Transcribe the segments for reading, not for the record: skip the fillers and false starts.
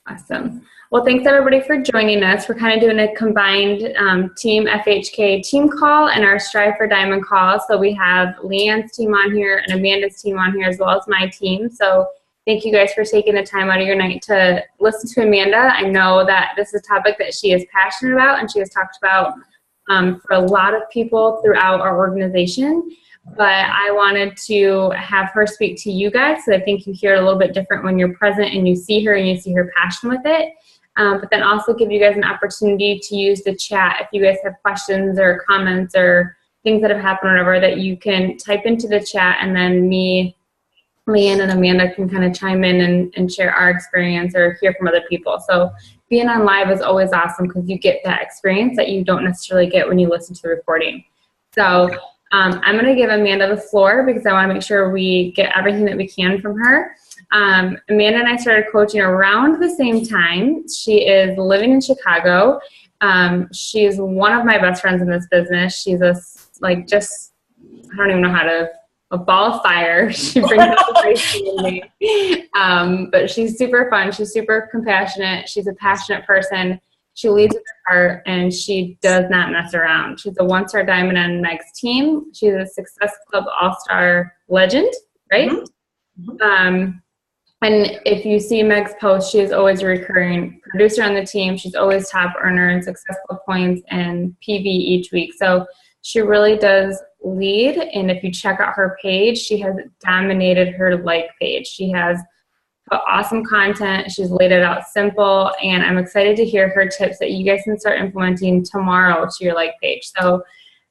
Awesome. Well, thanks everybody for joining us. We're kind of doing a combined Team FHK team call and our Strive for Diamond call. So we have Leanne's team on here and Amanda's team on here as well as my team. So thank you guys for taking the time out of your night to listen to Amanda. I know that this is a topic that she is passionate about and she has talked about for a lot of people throughout our organization. But I wanted to have her speak to you guys, so I think you hear it a little bit different when you're present and you see her and you see her passion with it. But then also give you guys an opportunity to use the chat if you guys have questions or comments or things that have happened or whatever, that you can type into the chat, and then me, Leanne, and Amanda can kind of chime in and share our experience or hear from other people. So being on live is always awesome because you get that experience that you don't necessarily get when you listen to the recording. So I'm going to give Amanda the floor because I want to make sure we get everything that we can from her. Amanda and I started coaching around the same time. She is living in Chicago. She is one of my best friends in this business. She's I don't even know how to, a ball of fire. She brings out the crazy in me. But she's super fun. She's super compassionate. She's a passionate person. She leads with her heart, and she does not mess around. She's a one-star diamond on Meg's team. She's a Success Club All-Star legend, right? Mm-hmm. And if you see Meg's post, she is always a recurring producer on the team. She's always top earner in Success Club points and PV each week. So she really does lead. And if you check out her page, she has dominated her like page. She has awesome content. She's laid it out simple, and I'm excited to hear her tips that you guys can start implementing tomorrow to your like page. So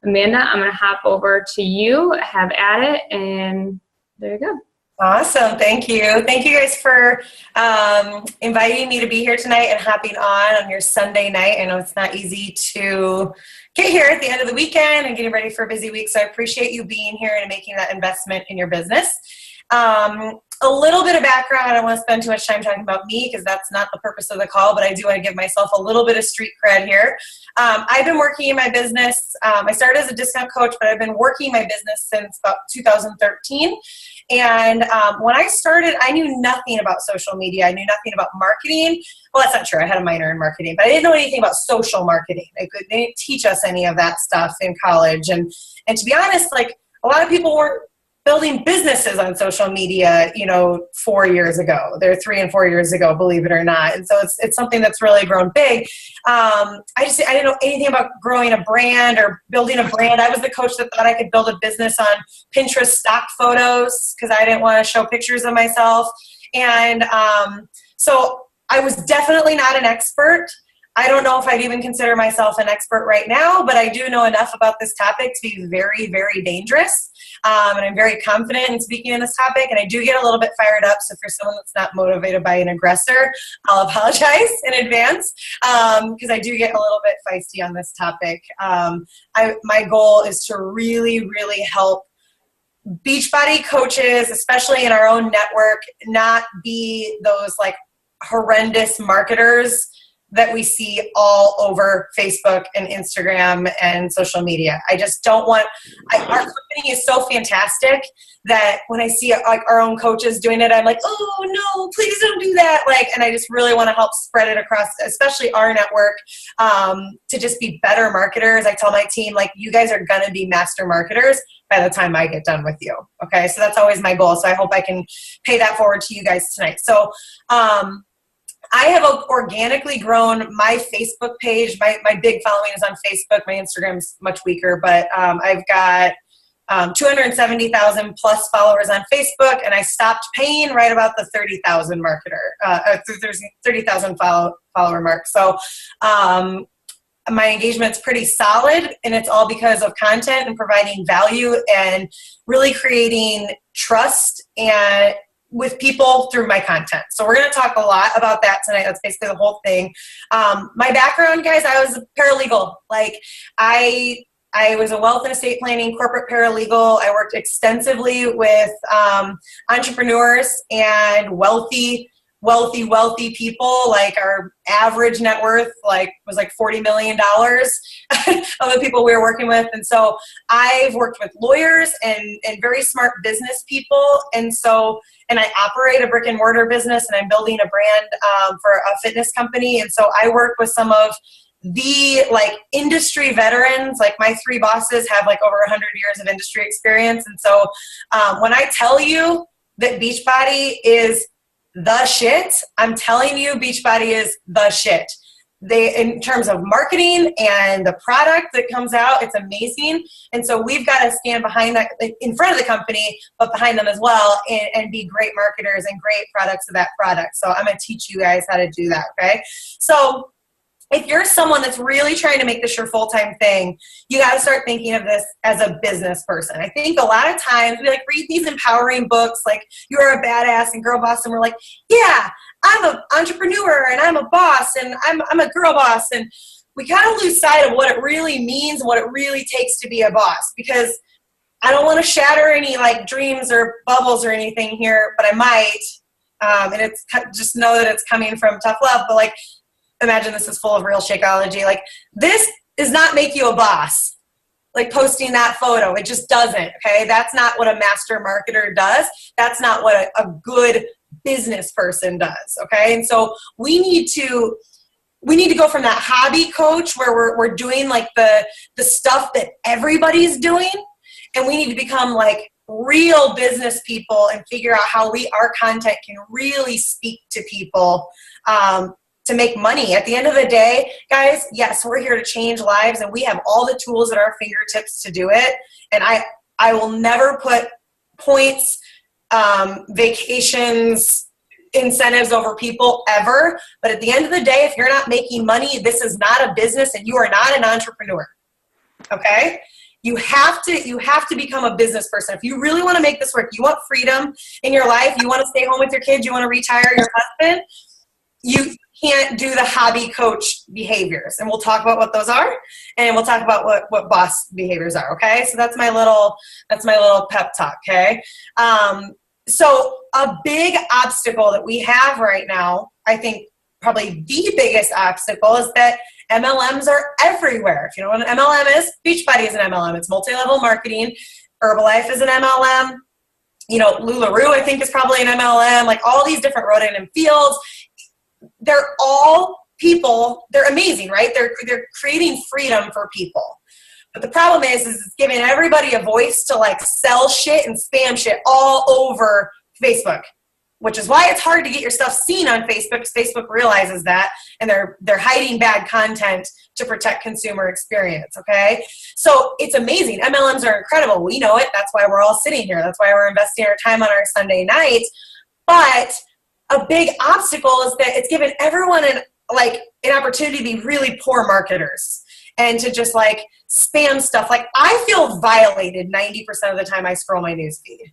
Amanda, I'm going to hop over to you, have at it, and there you go. Awesome. Thank you. Thank you guys for inviting me to be here tonight and hopping on your Sunday night. I know it's not easy to get here at the end of the weekend and getting ready for a busy week, so I appreciate you being here and making that investment in your business. A little bit of background. I don't want to spend too much time talking about me because that's not the purpose of the call, but I do want to give myself a little bit of street cred here. I've been working in my business. I started as a discount coach, but I've been working my business since about 2013. And when I started, I knew nothing about social media. I knew nothing about marketing. Well, that's not true. I had a minor in marketing, but I didn't know anything about social marketing. They didn't teach us any of that stuff in college. And to be honest, like, a lot of people weren't building businesses on social media, 4 years ago. They're 3 and 4 years ago, believe it or not. And so it's something that's really grown big. I didn't know anything about growing a brand or building a brand. I was the coach that thought I could build a business on Pinterest stock photos because I didn't want to show pictures of myself. And so I was definitely not an expert. I don't know if I'd even consider myself an expert right now, but I do know enough about this topic to be very, very dangerous. And I'm very confident in speaking on this topic, and I do get a little bit fired up. So for someone that's not motivated by an aggressor, I'll apologize in advance because I do get a little bit feisty on this topic. My goal is to really, really help Beachbody coaches, especially in our own network, not be those like horrendous marketers that we see all over Facebook and Instagram and social media. I just don't want, our company is so fantastic that when I see like our own coaches doing it, I'm like, oh no, please don't do that. And I just really want to help spread it across, especially our network, to just be better marketers. I tell my team, like, you guys are gonna be master marketers by the time I get done with you. Okay, so that's always my goal. So I hope I can pay that forward to you guys tonight. So, I have organically grown my Facebook page. My big following is on Facebook. My Instagram is much weaker, but I've got 270,000 plus followers on Facebook, and I stopped paying right about the 30,000 30,000 follower mark. So my engagement's pretty solid, and it's all because of content and providing value and really creating trust and with people through my content. So we're going to talk a lot about that tonight. That's basically the whole thing. My background, guys, I was a paralegal. I was a wealth and estate planning corporate paralegal. I worked extensively with entrepreneurs and wealthy wealthy people. Like our average net worth was like $40 million of the people we were working with. And so I've worked with lawyers and very smart business people. And I operate a brick and mortar business, and I'm building a brand for a fitness company. And so I work with some of the industry veterans. Like my 3 bosses have like over 100 years of industry experience. And so when I tell you that Beachbody is the shit, I'm telling you Beachbody is the shit. In terms of marketing and the product that comes out, it's amazing. And so we've got to stand behind that, in front of the company, but behind them as well, and be great marketers and great products of that product. So I'm going to teach you guys how to do that, okay? So if you're someone that's really trying to make this your full-time thing, you got to start thinking of this as a business person. I think a lot of times we read these empowering books like You're a Badass and Girl Boss, and we're like, yeah, I'm an entrepreneur and I'm a boss and I'm a girl boss. And we kind of lose sight of what it really means and what it really takes to be a boss, because I don't want to shatter any dreams or bubbles or anything here, but I might. And it's just know that it's coming from tough love, but imagine this is full of real Shakeology. This does not make you a boss. Posting that photo, it just doesn't, okay? That's not what a master marketer does. That's not what a good business person does, okay? And so we need to go from that hobby coach where we're doing the stuff that everybody's doing, and we need to become real business people and figure out how our content can really speak to people to make money. At the end of the day, guys, yes, we're here to change lives, and we have all the tools at our fingertips to do it. And I will never put points, vacations, incentives over people ever. But at the end of the day, if you're not making money, this is not a business, and you are not an entrepreneur. Okay? You have to become a business person. If you really want to make this work, you want freedom in your life, you want to stay home with your kids, you want to retire your husband, you can't do the hobby coach behaviors. And we'll talk about what those are, and we'll talk about what boss behaviors are, okay? So that's my little pep talk, okay? So a big obstacle that we have right now, I think probably the biggest obstacle, is that MLMs are everywhere. If you know what an MLM is, Beachbody is an MLM. It's multi-level marketing. Herbalife is an MLM. LuLaRoe, I think, is probably an MLM. All these different Rodan and Fields, they're all people. They're amazing, right? They're creating freedom for people. But the problem is it's giving everybody a voice to sell shit and spam shit all over Facebook, which is why it's hard to get your stuff seen on Facebook, because Facebook realizes that, and they're hiding bad content to protect consumer experience, okay? So it's amazing. MLMs are incredible. We know it. That's why we're all sitting here. That's why we're investing our time on our Sunday nights. But a big obstacle is that it's given everyone an opportunity to be really poor marketers and to just spam stuff. I feel violated 90% of the time I scroll my newsfeed.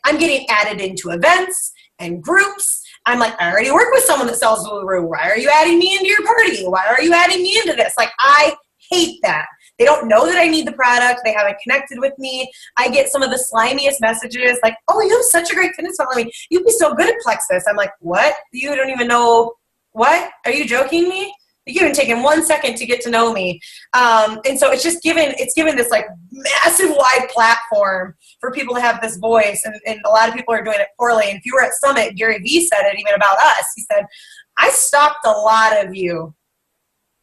I'm getting added into events and groups. I'm I already work with someone that sells LuLaRoe. Why are you adding me into your party? Why are you adding me into this? I hate that. They don't know that I need the product. They haven't connected with me. I get some of the slimiest messages oh, you have such a great fitness following. You'd be so good at Plexus. I'm what? You don't even know. What? Are you joking me? You haven't taken 1 second to get to know me. And so it's given this massive wide platform for people to have this voice. And a lot of people are doing it poorly. And if you were at Summit, Gary Vee said it even about us. He said, I stopped a lot of you.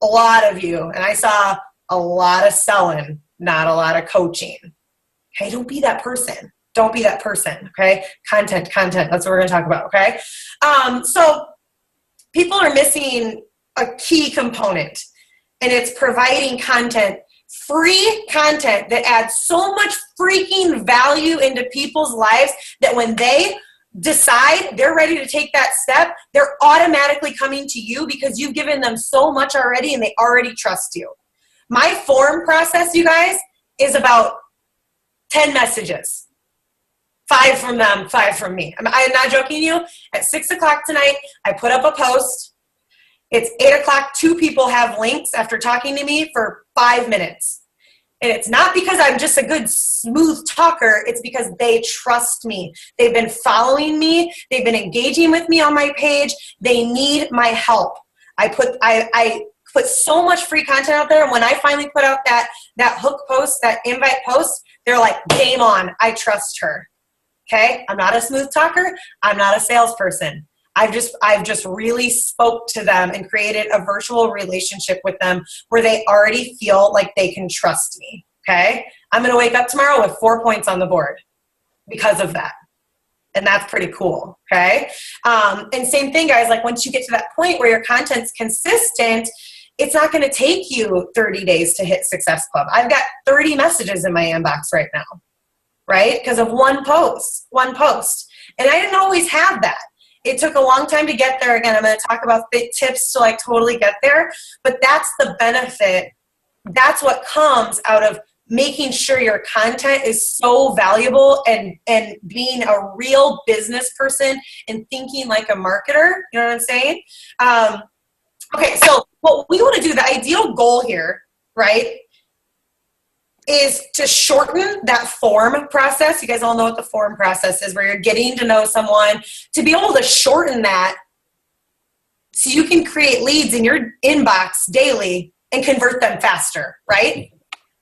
And I saw a lot of selling, not a lot of coaching. Okay, don't be that person. Don't be that person, okay? Content. That's what we're going to talk about, okay? So people are missing a key component, and it's providing content, free content that adds so much freaking value into people's lives that when they decide they're ready to take that step, they're automatically coming to you because you've given them so much already and they already trust you. My form process, you guys, is about 10 messages. 5 from them, 5 from me. I'm not joking you. At 6 o'clock tonight, I put up a post. It's 8 o'clock. 2 people have links after talking to me for 5 minutes. And it's not because I'm just a good smooth talker. It's because they trust me. They've been following me. They've been engaging with me on my page. They need my help. I put so much free content out there. And when I finally put out that hook post, that invite post, they're like, game on. I trust her. Okay. I'm not a smooth talker. I'm not a salesperson. I've just really spoke to them and created a virtual relationship with them where they already feel like they can trust me. Okay. I'm going to wake up tomorrow with 4 points on the board because of that. And that's pretty cool. Okay. And same thing, guys, like once you get to that point where your content's consistent, it's not going to take you 30 days to hit Success Club. I've got 30 messages in my inbox right now, right? Because of one post. And I didn't always have that. It took a long time to get there. Again, I'm going to talk about tips to like totally get there, but that's the benefit. That's what comes out of making sure your content is so valuable and being a real business person and thinking like a marketer. You know what I'm saying? Okay, so what we want to do, the ideal goal here, right, is to shorten that form process. You guys all know what the form process is, where you're getting to know someone, to be able to shorten that so you can create leads in your inbox daily and convert them faster, right?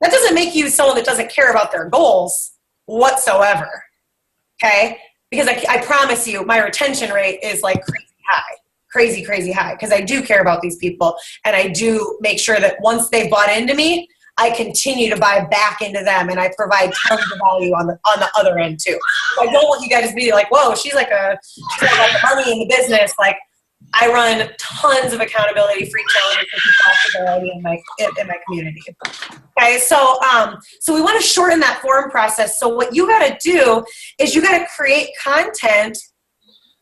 That doesn't make you someone that doesn't care about their goals whatsoever, okay? Because I promise you, my retention rate is like crazy high, because I do care about these people, and I do make sure that once they've bought into me, I continue to buy back into them, and I provide tons of value on the other end too. So I don't want you guys to be like, whoa, she's like the money in the business. Like, I run tons of accountability free challenges for people already in my community. Okay, so we want to shorten that form process. So what you got to do is you got to create content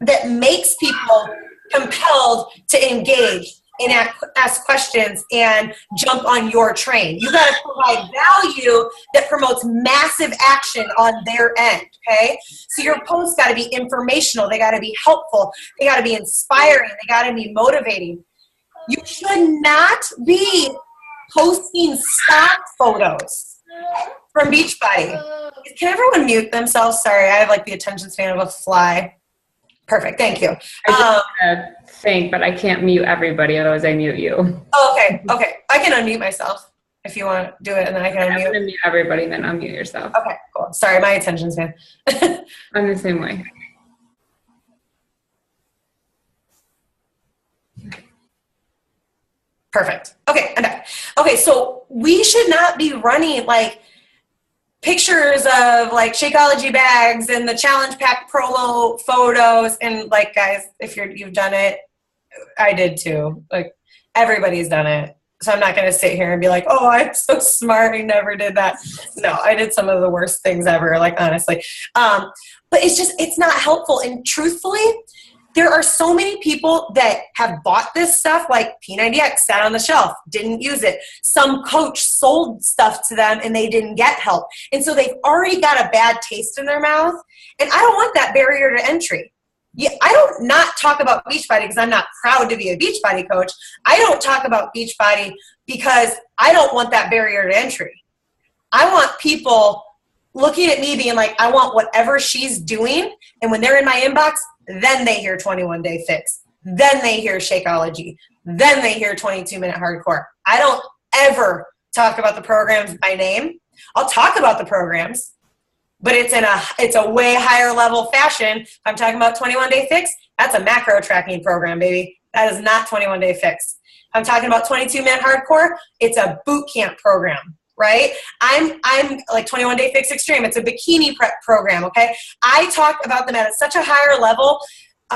that makes people compelled to engage and ask questions and jump on your train. You got to provide value that promotes massive action on their end, okay? So your posts got to be informational. They got to be helpful. They got to be inspiring. They got to be motivating. You should not be posting stock photos from Beachbody. Can everyone mute themselves? Sorry, I have like the attention span of a fly. Perfect, thank you. I just want to think, but I can't mute everybody, otherwise I mute you. Oh, okay. I can unmute myself if you want to do it, and then I can unmute. I'm going to mute everybody, then unmute yourself. Okay, cool. Sorry, my attention span. I'm the same way. Perfect. Okay, I'm back. Okay, so we should not be running like pictures of like Shakeology bags and the challenge pack promo photos, and like, guys, if you've done it, I did too. Like, everybody's done it. So I'm not going to sit here and be like, oh, I'm so smart, I never did that. No, I did some of the worst things ever, like, honestly. But it's not helpful. And truthfully, there are so many people that have bought this stuff, like P90X sat on the shelf, didn't use it. Some coach sold stuff to them and they didn't get help. And so they've already got a bad taste in their mouth. And I don't want that barrier to entry. Yeah, I don't not talk about Beachbody because I'm not proud to be a Beachbody coach. I don't talk about Beachbody because I don't want that barrier to entry. I want people looking at me being like, I want whatever she's doing. And when they're in my inbox, then they hear 21 Day Fix. Then they hear Shakeology. Then they hear 22-minute hardcore. I don't ever talk about the programs by name. I'll talk about the programs, but it's a way higher level fashion. If I'm talking about 21 Day Fix, that's a macro tracking program, baby. That is not 21 Day Fix. If I'm talking about 22-minute hardcore, it's a boot camp program, right? I'm like 21 Day Fix Extreme. It's a bikini prep program, okay? I talk about them at such a higher level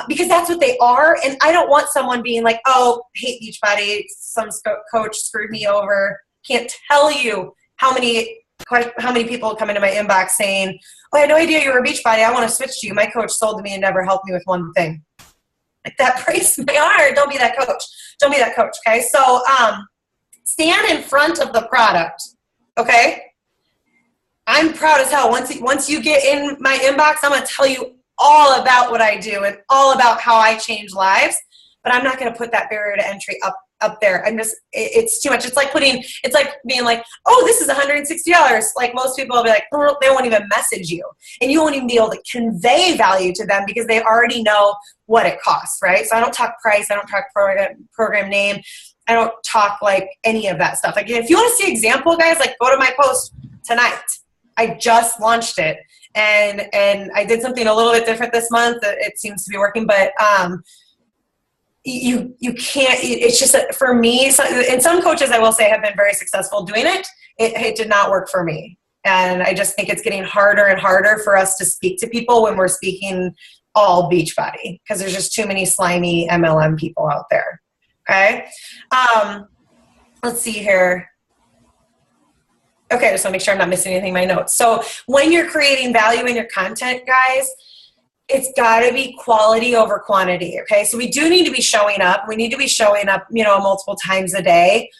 because that's what they are. And I don't want someone being like, oh, hate Beachbody. Some coach screwed me over. Can't tell you how many people come into my inbox saying, oh, I had no idea you were a Beachbody. I want to switch to you. My coach sold to me and never helped me with one thing. Like, that breaks my heart. Don't be that coach. Don't be that coach, okay? So stand in front of the product, okay? I'm proud as hell. Once you get in my inbox, I'm going to tell you all about what I do and all about how I change lives, but I'm not going to put that barrier to entry up up there. It's too much. It's like being like, oh, this is $160. Like most people will be like, oh, they won't even message you. And you won't even be able to convey value to them because they already know what it costs, right? So I don't talk price. I don't talk program name. I don't talk like any of that stuff. Like if you want to see example, guys, like go to my post tonight. I just launched it. And I did something a little bit different this month. It seems to be working, but you can't, it's just for me, and some coaches I will say have been very successful doing it. It did not work for me. And I just think it's getting harder and harder for us to speak to people when we're speaking all Beachbody because there's just too many slimy MLM people out there. Okay. Let's see here. Okay, I just want to make sure I'm not missing anything in my notes. So when you're creating value in your content, guys, it's got to be quality over quantity, okay? So we do need to be showing up. We need to be showing up, multiple times a day.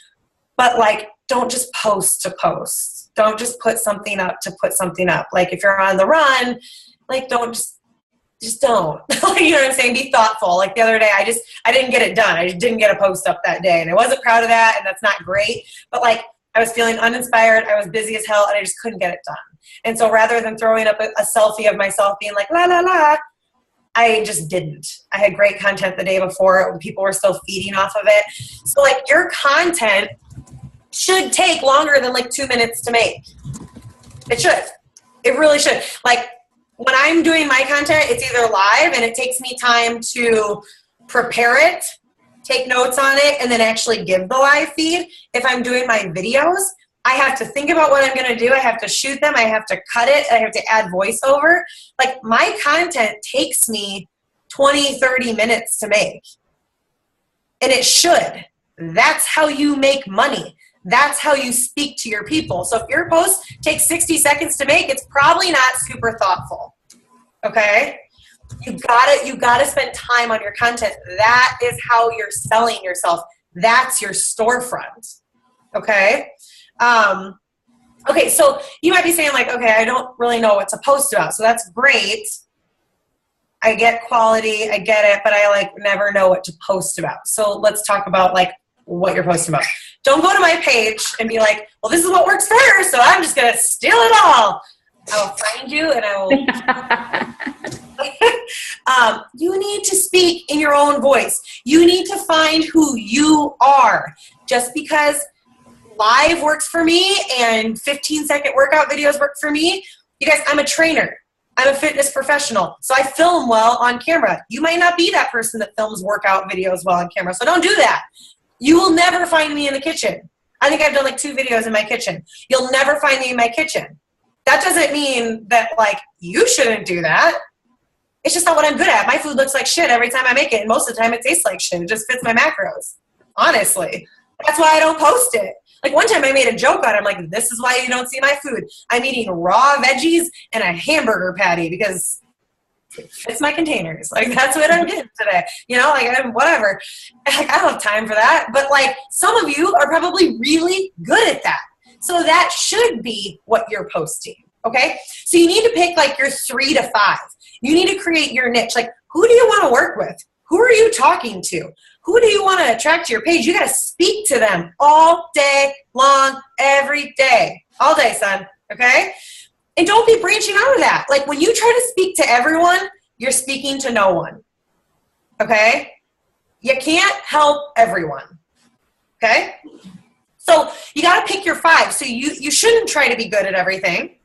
But, like, don't just post to post. Don't just put something up to put something up. Like, if you're on the run, like, don't just don't. You know what I'm saying? Be thoughtful. Like, the other day, I didn't get it done. I just didn't get a post up that day. And I wasn't proud of that, and that's not great. But, like, I was feeling uninspired. I was busy as hell, and I just couldn't get it done. And so rather than throwing up a selfie of myself being like, la, la, la, I just didn't. I had great content the day before. People were still feeding off of it. So, like, your content should take longer than, like, 2 minutes to make. It should. It really should. Like, when I'm doing my content, it's either live, and it takes me time to prepare it, take notes on it, and then actually give the live feed. If I'm doing my videos, I have to think about what I'm going to do. I have to shoot them. I have to cut it. I have to add voiceover. Like, my content takes me 20, 30 minutes to make. And it should. That's how you make money. That's how you speak to your people. So if your post takes 60 seconds to make, it's probably not super thoughtful. Okay? You gotta spend time on your content. That is how you're selling yourself. That's your storefront. Okay? Okay, so you might be saying, like, okay, I don't really know what to post about. So that's great. I get quality, I get it, but I, like, never know what to post about. So let's talk about, like, what you're posting about. Don't go to my page and be like, well, this is what works for her, so I'm just gonna steal it all. I will find you and I will you need to speak in your own voice. You need to find who you are. Just because live works for me and 15-second workout videos work for me, you guys, I'm a trainer. I'm a fitness professional, so I film well on camera. You might not be that person that films workout videos well on camera, so don't do that. You will never find me in the kitchen. I think I've done like 2 videos in my kitchen. You'll never find me in my kitchen. That doesn't mean that, like, you shouldn't do that. It's just not what I'm good at. My food looks like shit every time I make it, and most of the time it tastes like shit. It just fits my macros, honestly. That's why I don't post it. Like, one time I made a joke on it. I'm like, this is why you don't see my food. I'm eating raw veggies and a hamburger patty because it's my containers. Like, that's what I'm getting today. Like, whatever. Like, I don't have time for that. But, like, some of you are probably really good at that. So that should be what you're posting, okay? So you need to pick, like, your 3 to 5. You need to create your niche. Like, who do you want to work with? Who are you talking to? Who do you want to attract to your page? You got to speak to them all day long, every day. All day, son, okay? And don't be branching out of that. Like, when you try to speak to everyone, you're speaking to no one, okay? You can't help everyone, okay? So you got to pick your 5. So you shouldn't try to be good at everything.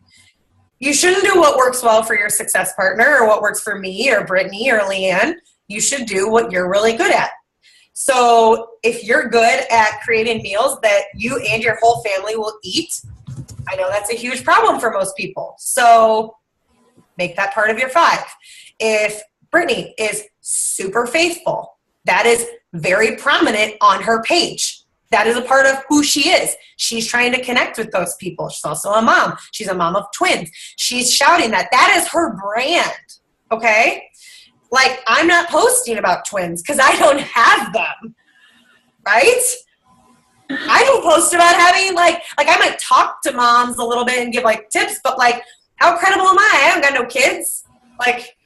You shouldn't do what works well for your success partner or what works for me or Brittany or Leanne. You should do what you're really good at. So if you're good at creating meals that you and your whole family will eat, I know that's a huge problem for most people. So make that part of your 5. If Brittany is super faithful, that is very prominent on her page. That is a part of who she is. She's trying to connect with those people. She's also a mom. She's a mom of twins. She's shouting that. That is her brand, okay? Like, I'm not posting about twins because I don't have them, right? I don't post about having, like I might talk to moms a little bit and give, like, tips, but, like, how credible am I? I haven't got no kids. Like,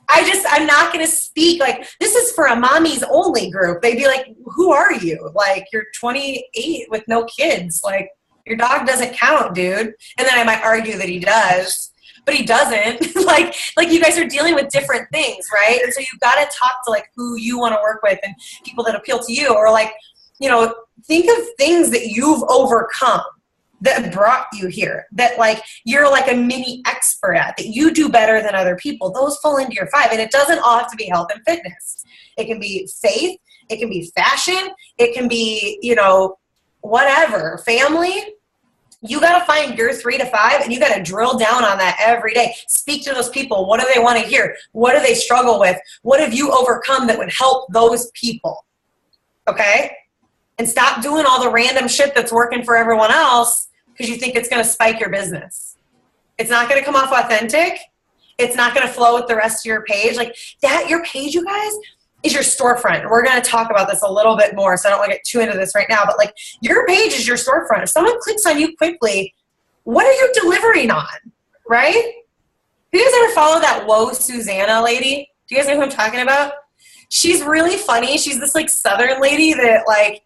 I I'm not going to speak like this is for a mommies only group. They'd be like, who are you? Like, you're 28 with no kids. Like, your dog doesn't count, dude. And then I might argue that he does, but he doesn't. like you guys are dealing with different things, right? And so you've got to talk to like who you want to work with and people that appeal to you, or like, you know, think of things that you've overcome that brought you here, that like you're like a mini expert at, that you do better than other people. Those fall into your 5. And it doesn't all have to be health and fitness. It can be faith. It can be fashion. It can be, you know, whatever. Family. You got to find your 3 to 5 and you got to drill down on that every day. Speak to those people. What do they want to hear? What do they struggle with? What have you overcome that would help those people? Okay? And stop doing all the random shit that's working for everyone else because you think it's going to spike your business. It's not going to come off authentic. It's not going to flow with the rest of your page. Like that, your page, you guys, is your storefront. We're going to talk about this a little bit more, so I don't want to get too into this right now, but like your page is your storefront. If someone clicks on you quickly, what are you delivering on, right? Do you guys ever follow that Whoa Susannah lady? Do you guys know who I'm talking about? She's really funny. She's this like Southern lady that like,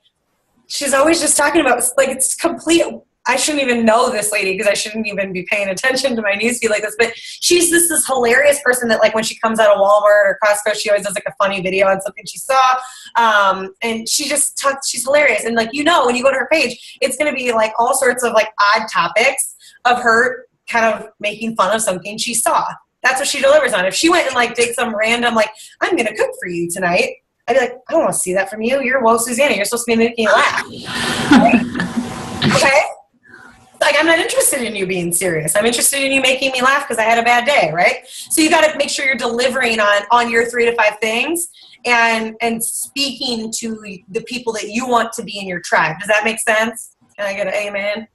she's always just talking about like it's complete. I shouldn't even know this lady because I shouldn't even be paying attention to my newsfeed like this, but she's this hilarious person that like when she comes out of Walmart or Costco, she always does like a funny video on something she saw. And she just talks, she's hilarious. And like, you know, when you go to her page, it's going to be like all sorts of like odd topics of her kind of making fun of something she saw. That's what she delivers on. If she went and like did some random, like, I'm going to cook for you tonight, I'd be like, I don't want to see that from you. You're Whoa Susannah. You're supposed to be making me laugh. Right? Okay? Like, I'm not interested in you being serious. I'm interested in you making me laugh because I had a bad day, right? So you got to make sure you're delivering on your 3 to 5 things and speaking to the people that you want to be in your tribe. Does that make sense? Can I get an amen?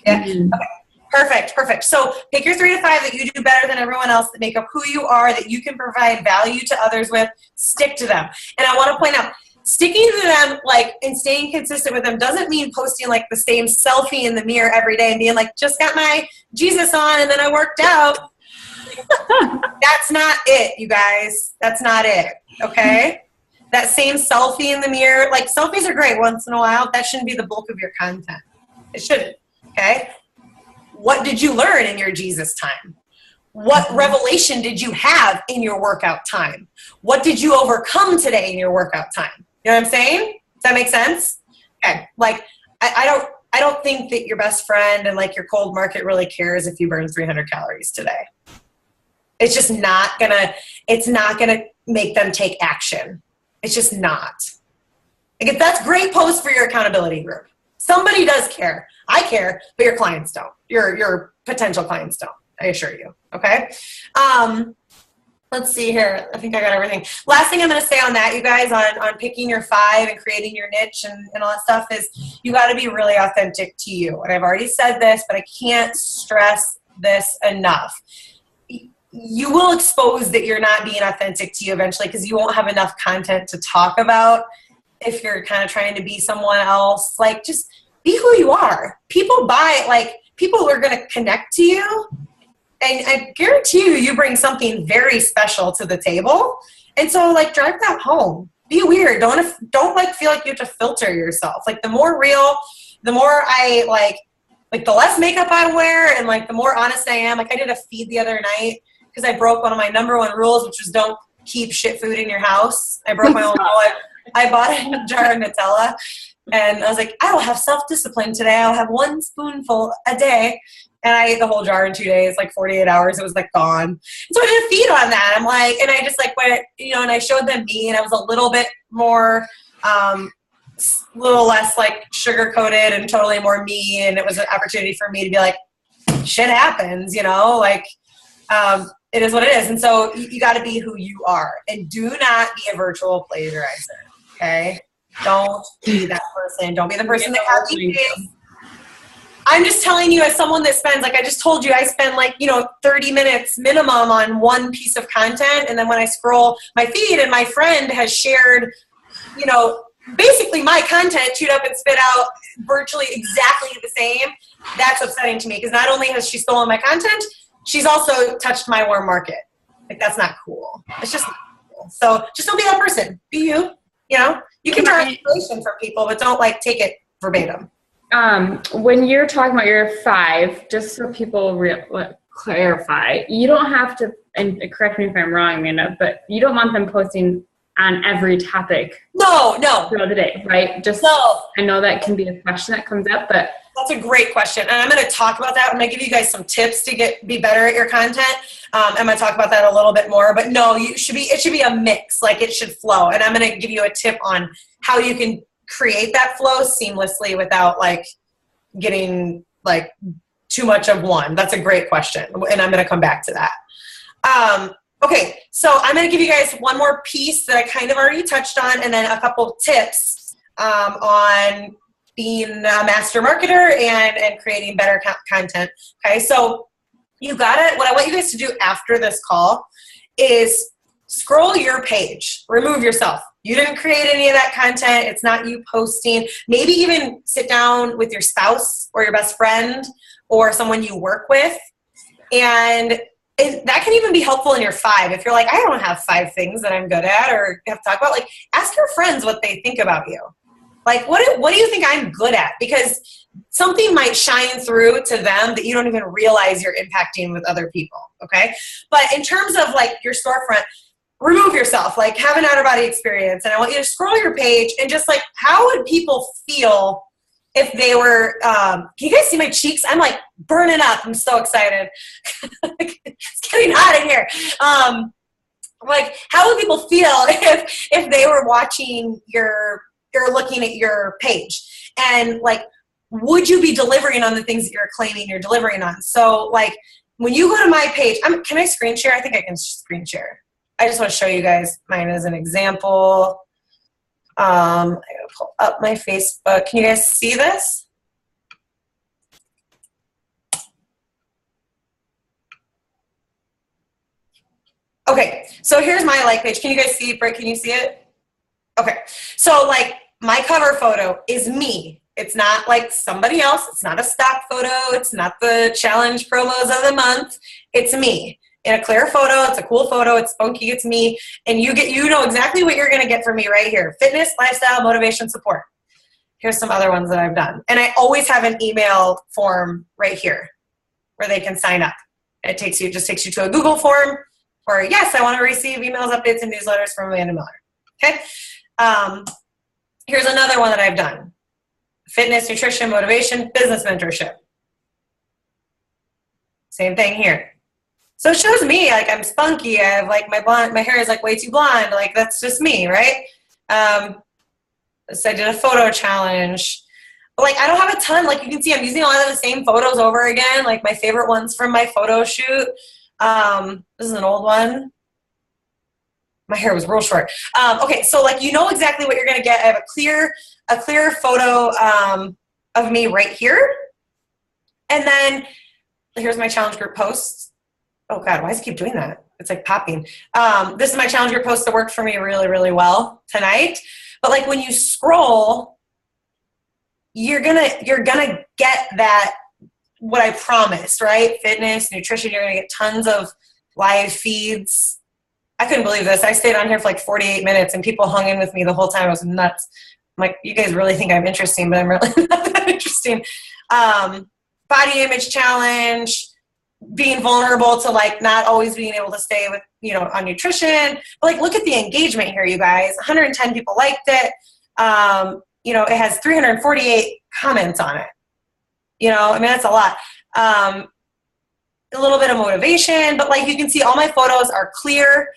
Yeah? Mm-hmm. Okay. Perfect. So pick your 3 to 5 that you do better than everyone else, that make up who you are, that you can provide value to others with. Stick to them. And I want to point out, sticking to them, like, and staying consistent with them doesn't mean posting like the same selfie in the mirror every day and being like, just got my Jesus on and then I worked out. That's not it, you guys. That's not it. Okay? That same selfie in the mirror, like selfies are great once in a while. That shouldn't be the bulk of your content. It shouldn't. Okay? What did you learn in your Jesus time? What revelation did you have in your workout time? What did you overcome today in your workout time? You know what I'm saying? Does that make sense? Okay. Like, I don't think that your best friend and like your cold market really cares if you burn 300 calories today. It's just not it's not gonna make them take action. It's just not. Like, that's great post for your accountability group. Somebody does care. I care, but your clients don't. Your potential clients don't. I assure you. Okay. Let's see here. I think I got everything. Last thing I'm going to say on that, you guys, on picking your 5 and creating your niche and all that stuff is you got to be really authentic to you. And I've already said this, but I can't stress this enough. You will expose that you're not being authentic to you eventually because you won't have enough content to talk about if you're kind of trying to be someone else. Like, just be who you are. People are going to connect to you. And I guarantee you bring something very special to the table. And so, like, drive that home. Be weird. Don't like feel like you have to filter yourself. Like, the more real, the more I like the less makeup I wear, and like the more honest I am. Like, I did a feed the other night because I broke one of my #1 rules, which is don't keep shit food in your house. I broke my own rule. I bought a jar of Nutella, and I was like, I will have self-discipline today. I'll have 1 spoonful a day. And I ate the whole jar in 2 days, like 48 hours. It was like gone. So I did a feed on that. I'm like, and I just like went, you know, and I showed them me, and I was a little bit more, little less like sugar coated and totally more me. And it was an opportunity for me to be like, shit happens, you know, like, it is what it is. And so you got to be who you are, and do not be a virtual plagiarizer. Okay. Don't be that person. Don't be the person that copies. I'm just telling you, as someone that spends, like I just told you, I spend like, 30 minutes minimum on one piece of content. And then when I scroll my feed and my friend has shared, basically my content chewed up and spit out virtually exactly the same, that's upsetting to me, because not only has she stolen my content, she's also touched my warm market. Like, that's not cool. It's just not cool. So just don't be that person. Be you. You know, you can draw inspiration from people, but don't like take it verbatim. When you're talking about your 5, just so people clarify, you don't have to, and correct me if I'm wrong, Amanda, but you don't want them posting on every topic. No. Throughout the day, right? Just no. I know that can be a question that comes up, but that's a great question, and I'm going to talk about that. I'm going to give you guys some tips to be better at your content. I'm going to talk about that a little bit more. But no, it should be a mix. Like, it should flow, and I'm going to give you a tip on how you can create that flow seamlessly without like getting like too much of one. That's a great question, and I'm going to come back to that. Okay, so I'm going to give you guys one more piece that I kind of already touched on, and then a couple tips on being a master marketer and creating better content. Okay, so what I want you guys to do after this call is scroll your page. Remove yourself. You didn't create any of that content. It's not you posting. Maybe even sit down with your spouse or your best friend or someone you work with. And that can even be helpful in your 5. If you're like, I don't have 5 things that I'm good at or have to talk about, like, ask your friends what they think about you. Like, what do you think I'm good at? Because something might shine through to them that you don't even realize you're impacting with other people, okay? But in terms of, like, your storefront, remove yourself. Like, have an outer body experience. And I want you to scroll your page and just, like, how would people feel if they were, can you guys see my cheeks? I'm, like, burning up. I'm so excited. It's getting hot in here. Like, how would people feel if they were watching you're looking at your page, and like, would you be delivering on the things that you're claiming you're delivering on? So like, when you go to my page, can I screen share? I think I can screen share. I just want to show you guys mine as an example. I'm going to pull up my Facebook. Can you guys see this? Okay, so here's my like page. Can you guys see, Britt, can you see it? Okay, so like, my cover photo is me. It's not like somebody else. It's not a stock photo. It's not the challenge promos of the month. It's me in a clear photo. It's a cool photo. It's funky. It's me. And you know exactly what you're going to get from me right here. Fitness, lifestyle, motivation, support. Here's some other ones that I've done. And I always have an email form right here where they can sign up. It just takes you to a Google form for, yes, I want to receive emails, updates, and newsletters from Amanda Miller. Okay. Here's another one that I've done. Fitness, nutrition, motivation, business mentorship. Same thing here. So it shows me, like, I'm spunky. I have, like, my hair is, like, way too blonde. Like, that's just me, right? So I did a photo challenge. But, like, I don't have a ton. Like, you can see I'm using a lot of the same photos over again. Like, my favorite ones from my photo shoot. This is an old one. My hair was real short. Okay, so like, you know exactly what you're gonna get. I have a clear photo of me right here. And then here's my challenge group posts. Oh God, why does it keep doing that? It's like popping. This is my challenge group post that worked for me really, really well tonight. But like, when you scroll, you're gonna get that, what I promised, right? Fitness, nutrition, you're gonna get tons of live feeds. I couldn't believe this. I stayed on here for like 48 minutes and people hung in with me the whole time. I was nuts. I'm like, you guys really think I'm interesting, but I'm really not that interesting. Body image challenge, being vulnerable to like not always being able to stay with, on nutrition. But like, look at the engagement here, you guys. 110 people liked it. It has 348 comments on it. I mean, that's a lot. A little bit of motivation, but like, you can see all my photos are clear.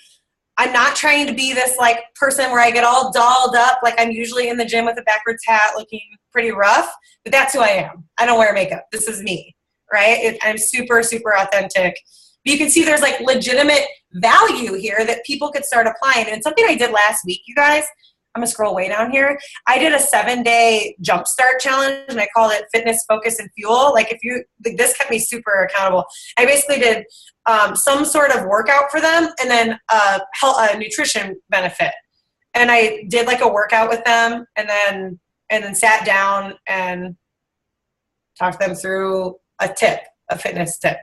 I'm not trying to be this like person where I get all dolled up. Like, I'm usually in the gym with a backwards hat looking pretty rough, but that's who I am. I don't wear makeup. This is me, right? I'm super, super authentic. But you can see there's like legitimate value here that people could start applying. And something I did last week, you guys, I'm gonna scroll way down here. I did a 7-day jumpstart challenge and I called it Fitness, Focus, and Fuel. Like, this kept me super accountable. I basically did some sort of workout for them and then a nutrition benefit. And I did like a workout with them and then sat down and talked them through a fitness tip.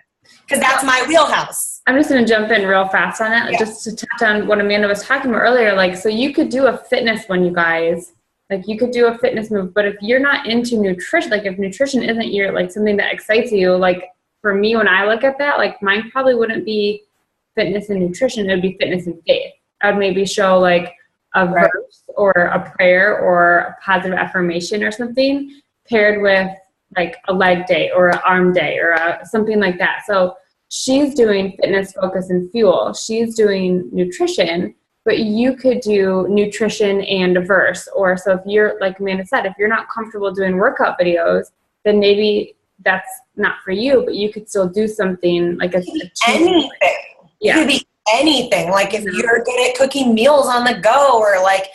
Because that's my wheelhouse. I'm just going to jump in real fast on it, Yeah. just to touch on what Amanda was talking about earlier. Like, so you could do a fitness one, you guys. Like, you could do a fitness move, but if you're not into nutrition, like if nutrition isn't your, like, something that excites you, like for me, when I look at that, like mine probably wouldn't be fitness and nutrition. It would be fitness and faith. I would maybe show like a verse or a prayer or a positive affirmation or something paired with like a leg day or an arm day or something like that. So she's doing fitness, focus, and fuel. She's doing nutrition, but you could do nutrition and a verse. Or so if you're, like Amanda said, if you're not comfortable doing workout videos, then maybe that's not for you, but you could still do something like anything. Yeah. It could be anything. Like if you're good at cooking meals on the go, or like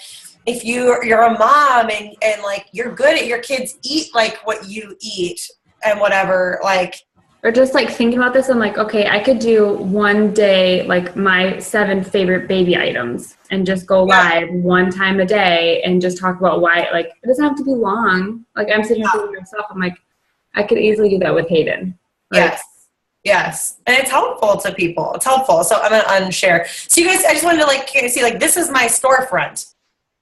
if you're a mom and like you're good at your kids eat like what you eat and whatever, like. Or just like thinking about this, I'm like, okay, I could do one day, like my 7 favorite baby items and just go live one time a day and just talk about why, like, it doesn't have to be long. Like I'm sitting here thinking to myself, I'm like, I could easily do that with Hayden. Like, Yes. And it's helpful to people. It's helpful. So I'm going to unshare. So you guys, I just wanted to like see, like, this is my storefront.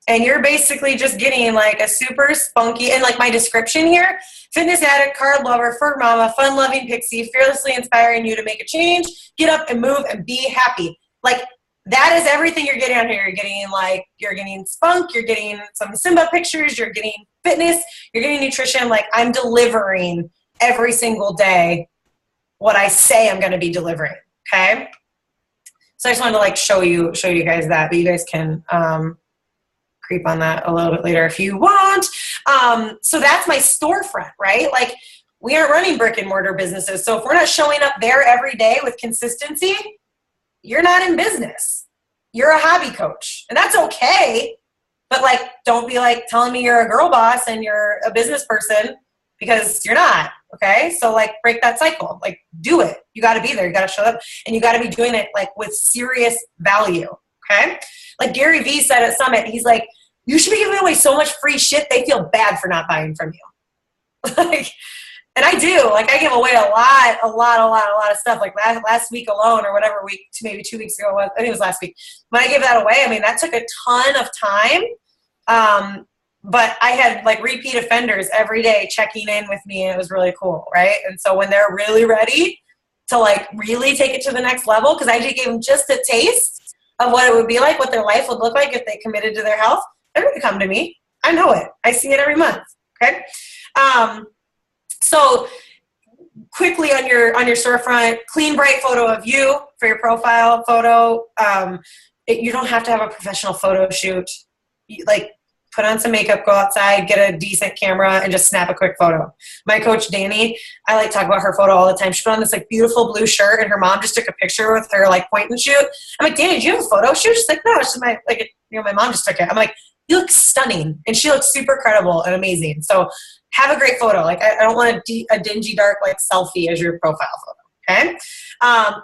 And you're basically just getting like a super spunky, and like my description here, fitness addict, carb lover, fur mama, fun-loving pixie, fearlessly inspiring you to make a change, get up and move and be happy. Like that is everything you're getting on here. You're getting spunk, you're getting some Simba pictures, you're getting fitness, you're getting nutrition. Like I'm delivering every single day what I say I'm going to be delivering. Okay. So I just wanted to like show you guys that, but you guys can, creep on that a little bit later if you want. So that's my storefront, right? Like we aren't running brick and mortar businesses. So if we're not showing up there every day with consistency, you're not in business. You're a hobby coach, and that's okay. But like, don't be like telling me you're a girl boss and you're a business person, because you're not. Okay. So like break that cycle, like do it. You got to be there. You got to show up, and you got to be doing it like with serious value. Okay. Like Gary Vee said at Summit, he's like, you should be giving away so much free shit, they feel bad for not buying from you. Like, and I do. Like I give away a lot of stuff. Like last week alone, or whatever week, maybe 2 weeks ago, I think it was last week. When I gave that away, I mean, that took a ton of time. But I had like repeat offenders every day checking in with me, and it was really cool, right? And so when they're really ready to like really take it to the next level, because I gave them just a taste of what it would be like, what their life would look like if they committed to their health, they're going to come to me. I know it. I see it every month. Okay. So quickly on your storefront, clean, bright photo of you for your profile photo. You don't have to have a professional photo shoot. Like put on some makeup, go outside, get a decent camera, and just snap a quick photo. My coach, Danny, I like talk about her photo all the time. She put on this like beautiful blue shirt, and her mom just took a picture with her like point and shoot. I'm like, Danny, did you have a photo shoot? She's like, no, it's just my mom just took it. I'm like, you look stunning. And she looks super credible and amazing. So have a great photo. Like I don't want a dingy, dark like selfie as your profile photo. Okay.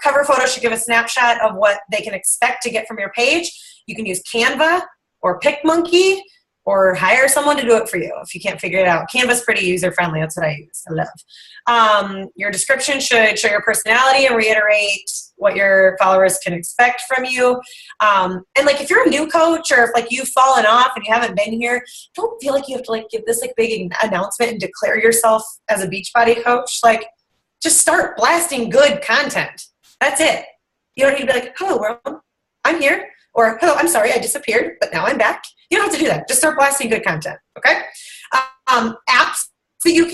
Cover photo should give a snapshot of what they can expect to get from your page. You can use Canva or PicMonkey, or hire someone to do it for you if you can't figure it out. Canva's pretty user-friendly. That's what I use. I love. Your description should show your personality and reiterate what your followers can expect from you. And like if you're a new coach, or if like you've fallen off and you haven't been here, don't feel like you have to like give this like big announcement and declare yourself as a Beachbody coach. Like just start blasting good content. That's it. You don't need to be like, hello world, I'm here. Or, hello, I'm sorry, I disappeared, but now I'm back. You don't have to do that. Just start blasting good content, okay? Apps that you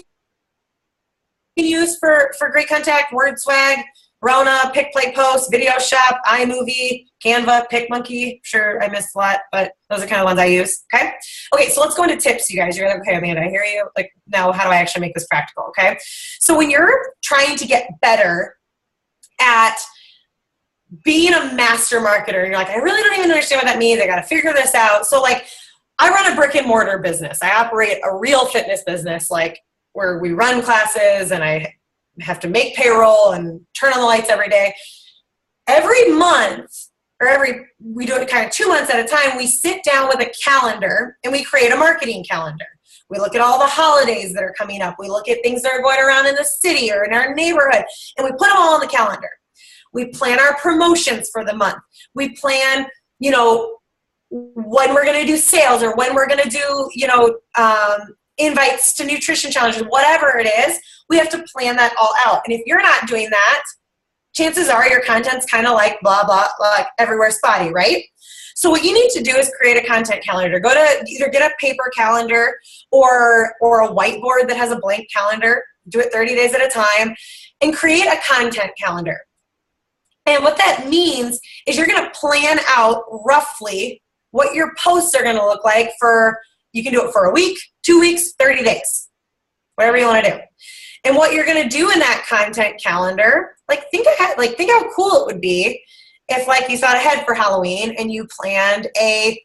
can use for great contact: WordSwag, Rona, Pick, Play, Post, Video Shop, iMovie, Canva, PicMonkey. Sure, I missed a lot, but those are kind of ones I use, okay? Okay, so let's go into tips, you guys. You're like, okay, Amanda, I hear you. Like, now how do I actually make this practical, okay? So when you're trying to get better at being a master marketer, and you're like, I really don't even understand what that means. I got to figure this out. So like, I run a brick and mortar business. I operate a real fitness business, like where we run classes and I have to make payroll and turn on the lights every day. Every month, we do it kind of 2 months at a time. We sit down with a calendar and we create a marketing calendar. We look at all the holidays that are coming up. We look at things that are going around in the city or in our neighborhood, and we put them all on the calendar. We plan our promotions for the month. We plan, you know, when we're going to do sales or when we're going to do, you know, invites to nutrition challenges, whatever it is, we have to plan that all out. And if you're not doing that, chances are your content's kind of like blah, blah, like everywhere spotty, right? So what you need to do is create a content calendar. Go to either get a paper calendar or a whiteboard that has a blank calendar. Do it 30 days at a time and create a content calendar. And what that means is you're going to plan out roughly what your posts are going to look like for, you can do it for a week, 2 weeks, 30 days, whatever you want to do. And what you're going to do in that content calendar, think how cool it would be if like you thought ahead for Halloween and you planned a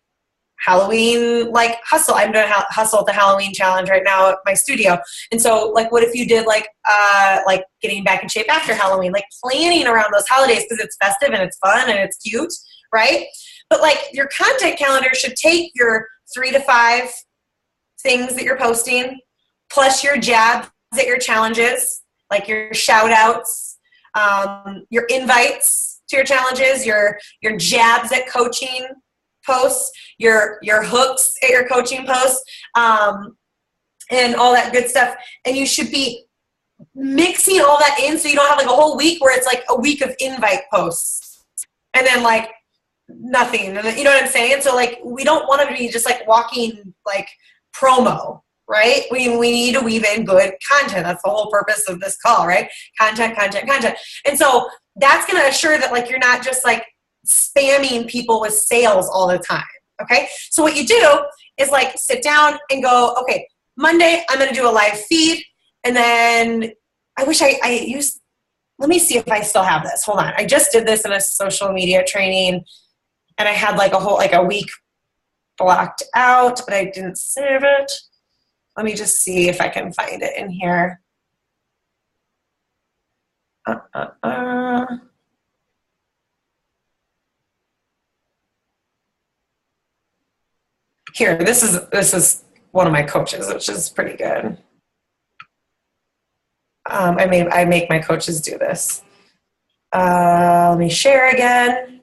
Halloween like hustle. I'm doing hustle at the Halloween challenge right now at my studio. And so like what if you did like getting back in shape after Halloween, like planning around those holidays because it's festive and it's fun and it's cute, right? But like your content calendar should take your 3 to 5 things that you're posting plus your jabs at your challenges, like your shout outs, your invites to your challenges, your jabs at coaching posts, your hooks at your coaching posts, and all that good stuff. And you should be mixing all that in so you don't have like a whole week where it's like a week of invite posts and then like nothing. And you know what I'm saying? So like we don't want to be just like walking like promo, right? We need to weave in good content. That's the whole purpose of this call, right? Content. And so that's going to assure that like you're not just like spamming people with sales all the time. Okay. So what you do is like sit down and go, okay, Monday, I'm going to do a live feed. And then I wish I used, let me see if I still have this. Hold on. I just did this in a social media training and I had like a week blocked out, but I didn't save it. Let me just see if I can find it in here. Here, this is one of my coaches, which is pretty good. I make my coaches do this. Let me share again.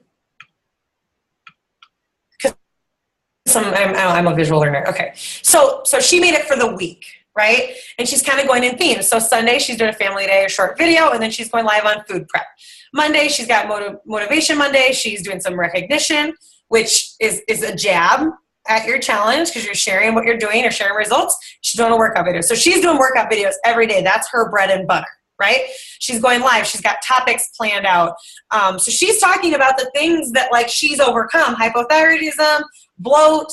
I'm a visual learner. Okay, so she made it for the week, right? And she's kind of going in themes. So Sunday, she's doing a family day, a short video, and then she's going live on food prep. Monday, she's got Motivation Monday. She's doing some recognition, which is a jab at your challenge because you're sharing what you're doing or sharing results. She's doing a workout video. So she's doing workout videos every day. That's her bread and butter, right? She's going live. She's got topics planned out. So she's talking about the things that like she's overcome, hypothyroidism, bloat,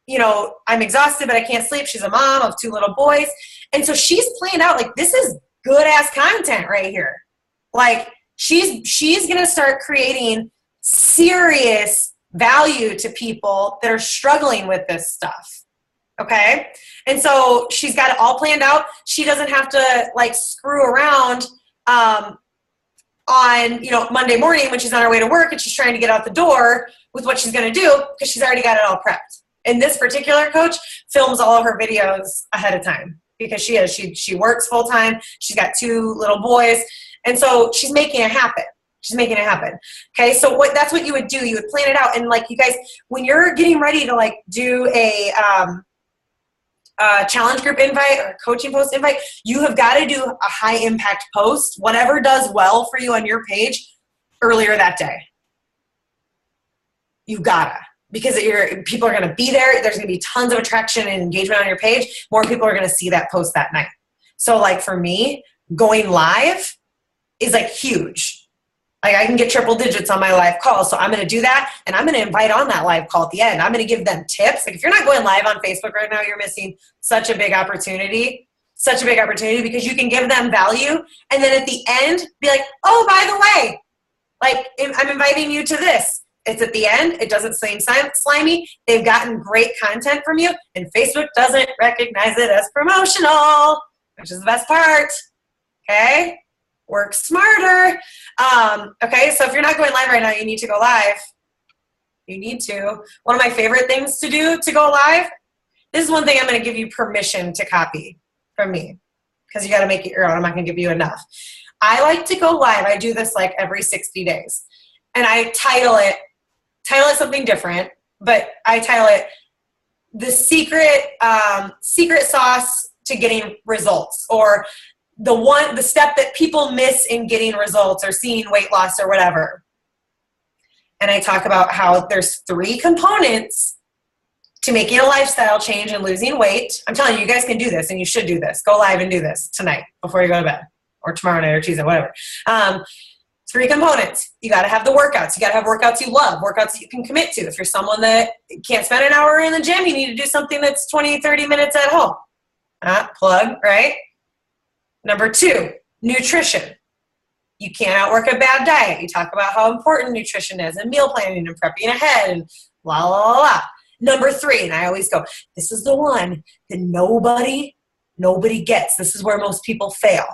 you know, I'm exhausted, but I can't sleep. She's a mom of 2 little boys. And so she's planned out like, this is good ass content right here. Like she's going to start creating serious value to people that are struggling with this stuff. Okay. And so she's got it all planned out. She doesn't have to like screw around, on, you know, Monday morning when she's on her way to work and she's trying to get out the door with what she's going to do because she's already got it all prepped. And this particular coach films all of her videos ahead of time because she works full time. She's got 2 little boys. And so she's making it happen. She's making it happen. Okay. So that's what you would do. You would plan it out. And like you guys, when you're getting ready to like do a challenge group invite or a coaching post invite, you have got to do a high impact post, whatever does well for you on your page earlier that day. You gotta, because people are going to be there. There's going to be tons of attraction and engagement on your page. More people are going to see that post that night. So like for me, going live is like huge. Like I can get triple digits on my live call. So I'm going to do that. And I'm going to invite on that live call at the end. I'm going to give them tips. Like if you're not going live on Facebook right now, you're missing such a big opportunity because you can give them value. And then at the end be like, oh, by the way, like I'm inviting you to this. It's at the end. It doesn't seem slimy. They've gotten great content from you and Facebook doesn't recognize it as promotional, which is the best part. Okay. Work smarter. Okay, so if you're not going live right now, you need to go live. You need to. One of my favorite things to do to go live, this is one thing I'm going to give you permission to copy from me because you got to make it your own. I'm not going to give you enough. I like to go live. I do this like every 60 days. And I title it something different, but I title it the secret sauce to getting results, or the step that people miss in getting results or seeing weight loss or whatever. And I talk about how there's 3 components to making a lifestyle change and losing weight. I'm telling you, you guys can do this, and you should do this. Go live and do this tonight before you go to bed, or tomorrow night or Tuesday, whatever. 3 components. You got to have the workouts. You got to have workouts you love, workouts that you can commit to. If you're someone that can't spend an hour in the gym, you need to do something that's 20, 30 minutes at home. Plug, right? Number 2, nutrition. You can't outwork a bad diet. You talk about how important nutrition is, and meal planning and prepping ahead and la, la, la, la. Number 3, and I always go, this is the one that nobody gets. This is where most people fail.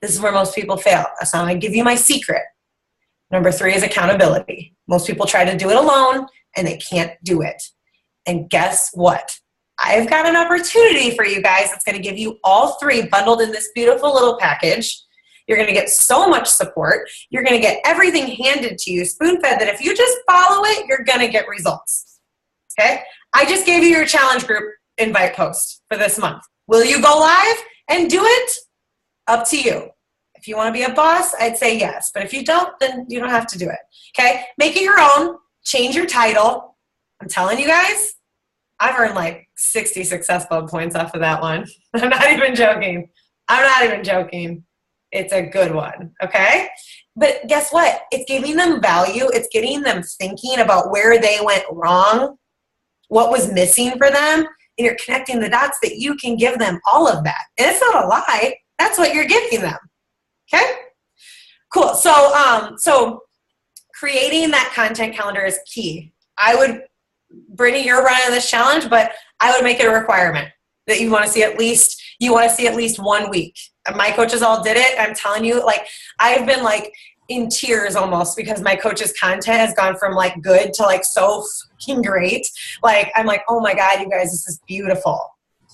So I'm going to give you my secret. Number 3 is accountability. Most people try to do it alone, and they can't do it. And guess what? I've got an opportunity for you guys that's going to give you all 3 bundled in this beautiful little package. You're going to get so much support. You're going to get everything handed to you, spoon-fed, that if you just follow it, you're going to get results. Okay? I just gave you your challenge group invite post for this month. Will you go live and do it? Up to you. If you want to be a boss, I'd say yes. But if you don't, then you don't have to do it. Okay? Make it your own. Change your title. I'm telling you guys, I've earned like 60 success bug points off of that one. I'm not even joking. It's a good one. Okay? But guess what? It's giving them value. It's getting them thinking about where they went wrong, what was missing for them, and you're connecting the dots that you can give them all of that. And it's not a lie. That's what you're giving them. Okay? Cool. So creating that content calendar is key. Brittany, you're running this challenge, but I would make it a requirement that you want to see at least 1 week. My coaches all did it. I'm telling you, like, I've been like in tears almost because my coach's content has gone from like good to like so fucking great. Like, I'm like, oh my God, you guys, this is beautiful.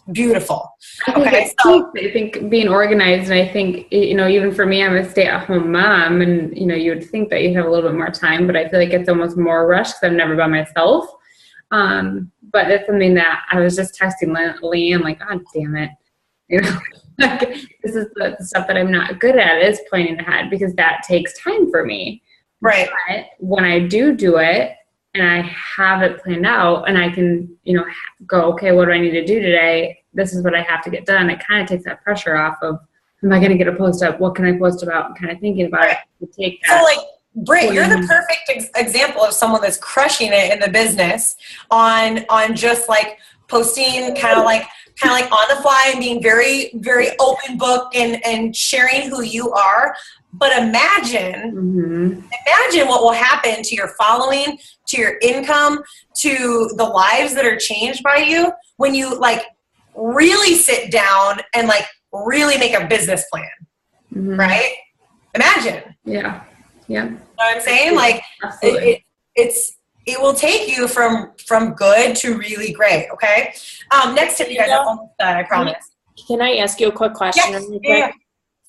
Okay, I think being organized, and I think, even for me, I'm a stay-at-home mom, and you would think that you'd have a little bit more time, but I feel like it's almost more rushed because I'm never by myself. But it's something that I was just texting Leanne, like, God damn it, like, this is the stuff that I'm not good at, is planning ahead, because that takes time for me. Right. But when I do it, and I have it planned out, and I can, go, okay, what do I need to do today? This is what I have to get done. It kind of takes that pressure off of, am I going to get a post up? What can I post about? And kind of thinking about it to take that. So, like, Britt, you're the perfect example of someone that's crushing it in the business on just like posting kind of like on the fly and being very, very open book and sharing who you are. But imagine what will happen to your following, to your income, to the lives that are changed by you when you like really sit down and like really make a business plan, right? Imagine. Yeah. You know what I'm saying? Like it will take you from good to really great. Okay. Next tip, you guys, I'm almost done, I promise. Can I ask you a quick question? Yes. Yeah.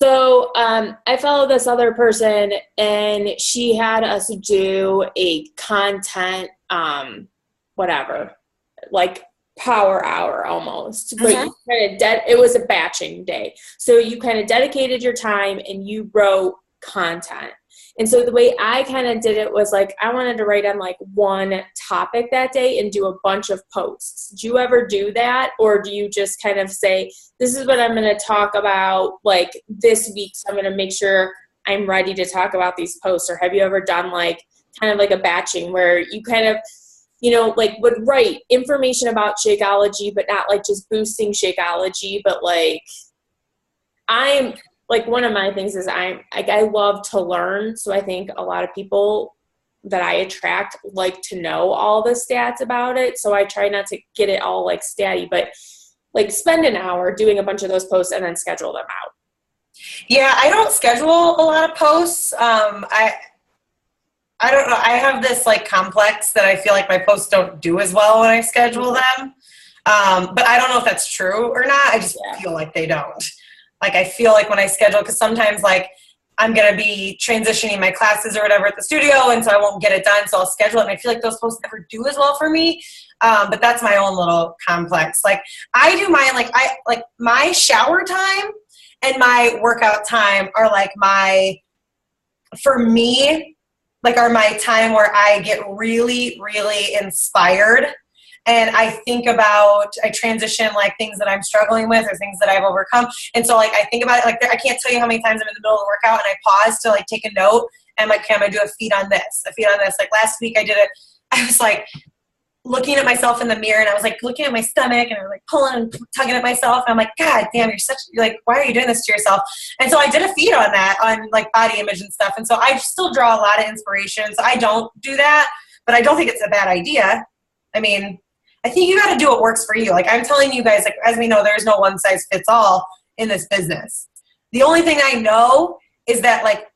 So I follow this other person, and she had us do a content, whatever, like power hour almost. But you kind of it was a batching day. So you kind of dedicated your time and you wrote content. And so the way I kind of did it was like, I wanted to write on like one topic that day and do a bunch of posts. Do you ever do that? Or do you just kind of say, this is what I'm going to talk about like this week, so I'm going to make sure I'm ready to talk about these posts? Or have you ever done like kind of like a batching where you kind of, like would write information about Shakeology, but not like just boosting Shakeology, but like like one of my things is I love to learn. So I think a lot of people that I attract like to know all the stats about it. So I try not to get it all like statty, but like spend an hour doing a bunch of those posts and then schedule them out. Yeah, I don't schedule a lot of posts. I don't know. I have this like complex that I feel like my posts don't do as well when I schedule them. But I don't know if that's true or not. I just feel like they don't. Like, I feel like when I schedule, because sometimes like I'm going to be transitioning my classes or whatever at the studio, and so I won't get it done, so I'll schedule it. And I feel like those posts never do as well for me, but that's my own little complex. Like, I do mine, like my shower time and my workout time are like for me, like are my time where I get really, really inspired. And I transition like things that I'm struggling with or things that I've overcome. And so like, I think about it, like I can't tell you how many times I'm in the middle of the workout and I pause to like take a note and I'm like, okay, I'm gonna do a feed on this. Like last week I did it. I was like looking at myself in the mirror and I was like looking at my stomach and I was like pulling and tugging at myself. And I'm like, God damn, you're like, why are you doing this to yourself? And so I did a feed on that, on like body image and stuff. And so I still draw a lot of inspiration. So I don't do that, but I don't think it's a bad idea. I mean, I think you got to do what works for you. Like I'm telling you guys, like, as we know, there's no one size fits all in this business. The only thing I know is that like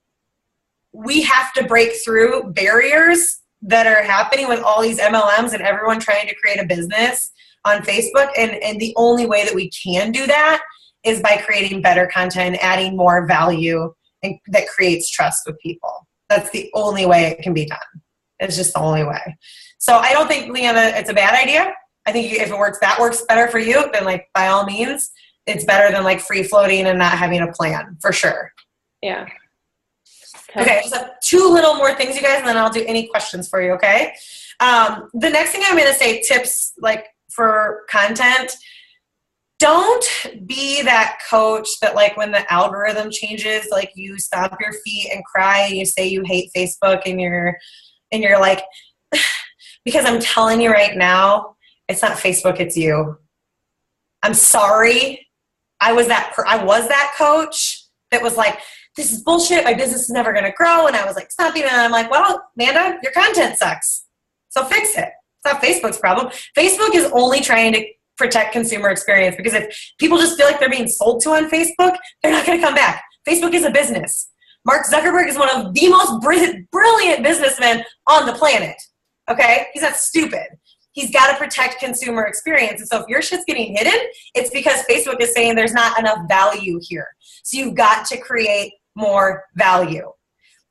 we have to break through barriers that are happening with all these MLMs and everyone trying to create a business on Facebook. And the only way that we can do that is by creating better content and adding more value and that creates trust with people. That's the only way it can be done. It's just the only way. So I don't think, Leanna, it's a bad idea. I think if that works better for you, then like by all means, it's better than like free floating and not having a plan, for sure. Yeah. Okay, just have two little more things, you guys, and then I'll do any questions for you, okay? The next thing I'm going to say, tips like for content, don't be that coach that like when the algorithm changes, like you stomp your feet and cry and you say you hate Facebook and you're like, because I'm telling you right now, it's not Facebook, it's you. I'm sorry. I was that coach that was like, this is bullshit. My business is never going to grow. And I was like, stopping it. And I'm like, well, Amanda, your content sucks. So fix it. It's not Facebook's problem. Facebook is only trying to protect consumer experience, because if people just feel like they're being sold to on Facebook, they're not going to come back. Facebook is a business. Mark Zuckerberg is one of the most brilliant businessmen on the planet. Okay? He's not stupid. He's got to protect consumer experience. And so if your shit's getting hidden, it's because Facebook is saying there's not enough value here. So you've got to create more value.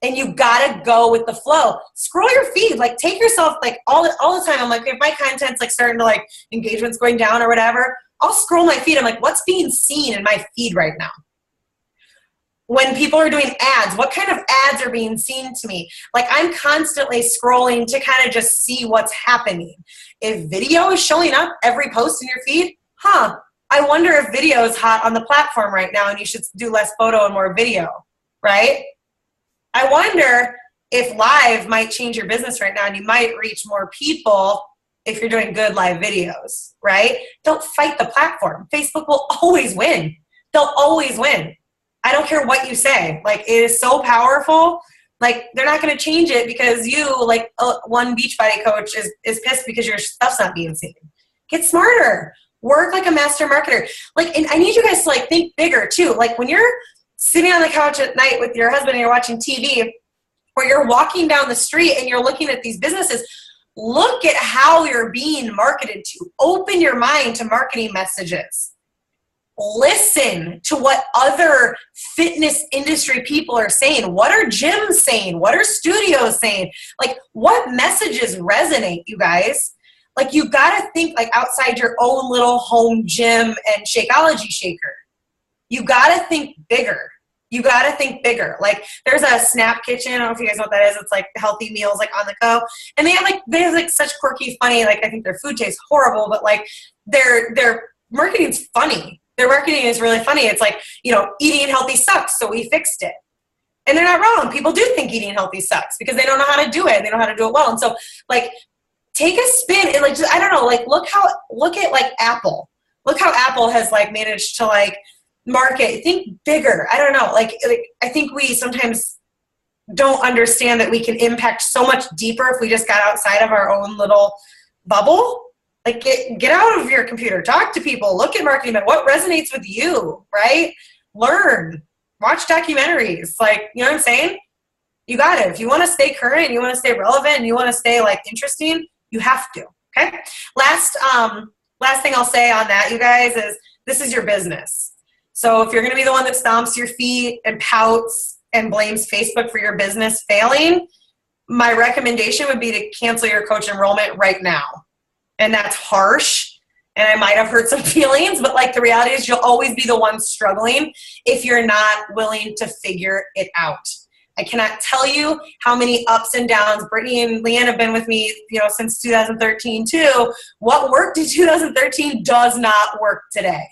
And you've got to go with the flow. Scroll your feed. Like take yourself like all the time. I'm like, if my content's like starting to like engagement's going down or whatever, I'll scroll my feed. I'm like, what's being seen in my feed right now? When people are doing ads, what kind of ads are being seen to me? Like I'm constantly scrolling to kind of just see what's happening. If video is showing up every post in your feed, I wonder if video is hot on the platform right now and you should do less photo and more video, right? I wonder if live might change your business right now and you might reach more people if you're doing good live videos, right? Don't fight the platform. Facebook will always win. They'll always win. I don't care what you say. Like, it is so powerful. Like, they're not going to change it because you, like, one Beachbody coach is pissed because your stuff's not being seen. Get smarter. Work like a master marketer. Like, and I need you guys to, like, think bigger, too. Like, when you're sitting on the couch at night with your husband and you're watching TV, or you're walking down the street and you're looking at these businesses, look at how you're being marketed to. Open your mind to marketing messages. Listen to what other fitness industry people are saying. What are gyms saying? What are studios saying? Like, what messages resonate, you guys? Like, you got to think like outside your own little home gym and Shakeology shaker. You got to think bigger. You got to think bigger. Like, there's a Snap Kitchen. I don't know if you guys know what that is. It's like healthy meals, like on the go. And they have such quirky, funny, like, I think their food tastes horrible, but like their marketing's funny. Their marketing is really funny. It's like, you know, eating healthy sucks, so we fixed it. And they're not wrong. People do think eating healthy sucks because they don't know how to do it. They don't know how to do it well. And so, like, take a spin and, like, just, I don't know, like, look at, like, Apple. Look how Apple has, like, managed to, like, market. Think bigger. I don't know. Like, I think we sometimes don't understand that we can impact so much deeper if we just got outside of our own little bubble. Like, get out of your computer, talk to people, look at marketing, what resonates with you, right? Learn, watch documentaries. Like, you know what I'm saying? You got it. If you want to stay current, you want to stay relevant, and you want to stay, like, interesting, you have to, okay? Last thing I'll say on that, you guys, is this is your business. So if you're going to be the one that stomps your feet and pouts and blames Facebook for your business failing, my recommendation would be to cancel your coach enrollment right now. And that's harsh. And I might have hurt some feelings, but like the reality is you'll always be the one struggling if you're not willing to figure it out. I cannot tell you how many ups and downs. Brittany and Leanne have been with me, since 2013 too. What worked in 2013 does not work today.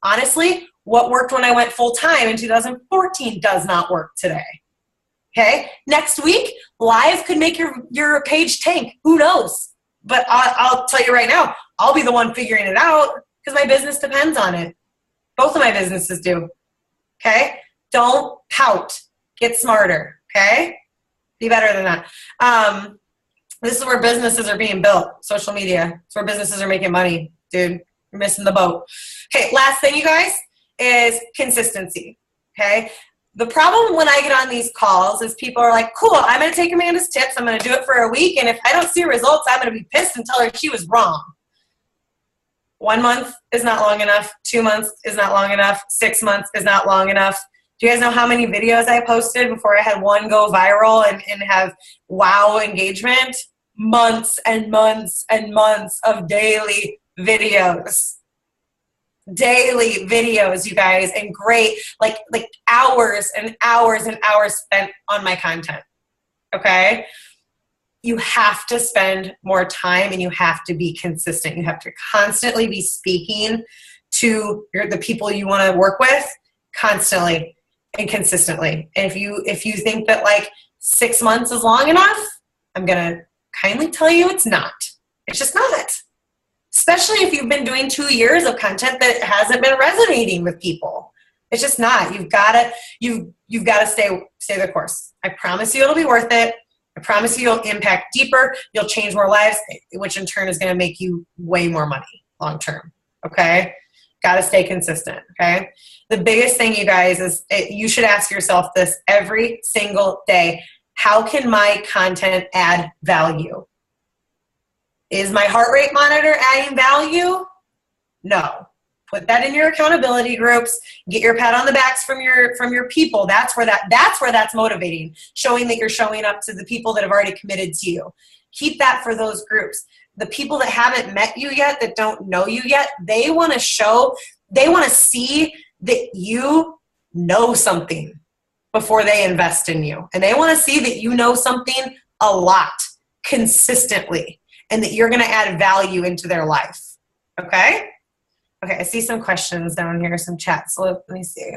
Honestly, what worked when I went full time in 2014 does not work today. Okay? Next week, live could make your page tank. Who knows? But I'll tell you right now, I'll be the one figuring it out because my business depends on it. Both of my businesses do. Okay? Don't pout. Get smarter. Okay? Be better than that. This is where businesses are being built. Social media. It's where businesses are making money. Dude, you're missing the boat. Okay, last thing, you guys, is consistency. Okay? The problem when I get on these calls is people are like, cool, I'm going to take Amanda's tips. I'm going to do it for a week. And if I don't see results, I'm going to be pissed and tell her she was wrong. 1 month is not long enough. 2 months is not long enough. 6 months is not long enough. Do you guys know how many videos I posted before I had one go viral and have wow engagement? Months and months and months of daily videos. Daily videos, you guys, and great, like hours and hours and hours spent on my content. Okay? You have to spend more time and you have to be consistent. You have to constantly be speaking to the people you want to work with constantly and consistently. And if you think that like 6 months is long enough, I'm going to kindly tell you it's not. It's just not. Especially if you've been doing 2 years of content that hasn't been resonating with people. It's just not. You've got to stay the course. I promise you it'll be worth it. I promise you you'll impact deeper. You'll change more lives, which in turn is going to make you way more money long term. Okay? Got to stay consistent. Okay? The biggest thing, you guys, is you should ask yourself this every single day. How can my content add value? Is my heart rate monitor adding value? No. Put that in your accountability groups. Get your pat on the backs from your people. That's where that's motivating. Showing that you're showing up to the people that have already committed to you. Keep that for those groups. The people that haven't met you yet, that don't know you yet, they want to see that you know something before they invest in you. And they want to see that you know something a lot, consistently, and that you're going to add value into their life. Okay? Okay, I see some questions down here, some chats. So let me see.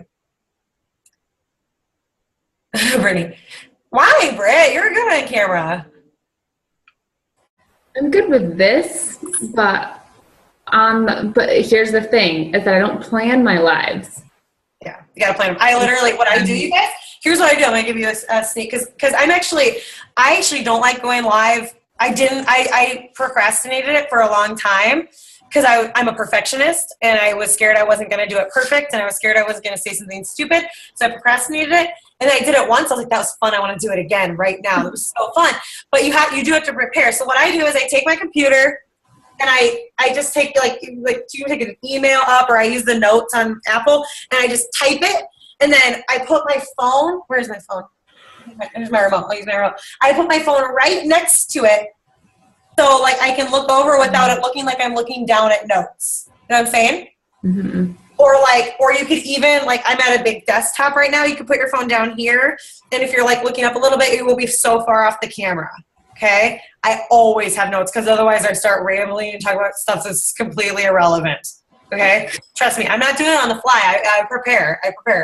Brittany. Why, Britt? You're good on camera. I'm good with this, but here's the thing, is that I don't plan my lives. Yeah, you got to plan them. I literally, what I do, you guys, here's what I do. I'm going to give you a sneak, because I actually don't like going live. I procrastinated it for a long time because I'm a perfectionist and I was scared I wasn't going to do it perfect and I was scared I wasn't going to say something stupid. So I procrastinated it, and I did it once. I was like, that was fun. I want to do it again right now. It was so fun. But you do have to prepare. So what I do is I take my computer and I just take you take an email up, or I use the notes on Apple, and I just type it, and then I put my phone, where's my phone? Here's my remote. I'll use my remote. I put my phone right next to it, so like I can look over without it looking like I'm looking down at notes. You know what I'm saying? Mm-hmm. Or you could even, like, I'm at a big desktop right now. You could put your phone down here, and if you're like looking up a little bit, you will be so far off the camera. Okay? I always have notes, because otherwise I start rambling and talk about stuff that's completely irrelevant. Okay? Trust me, I'm not doing it on the fly. I prepare.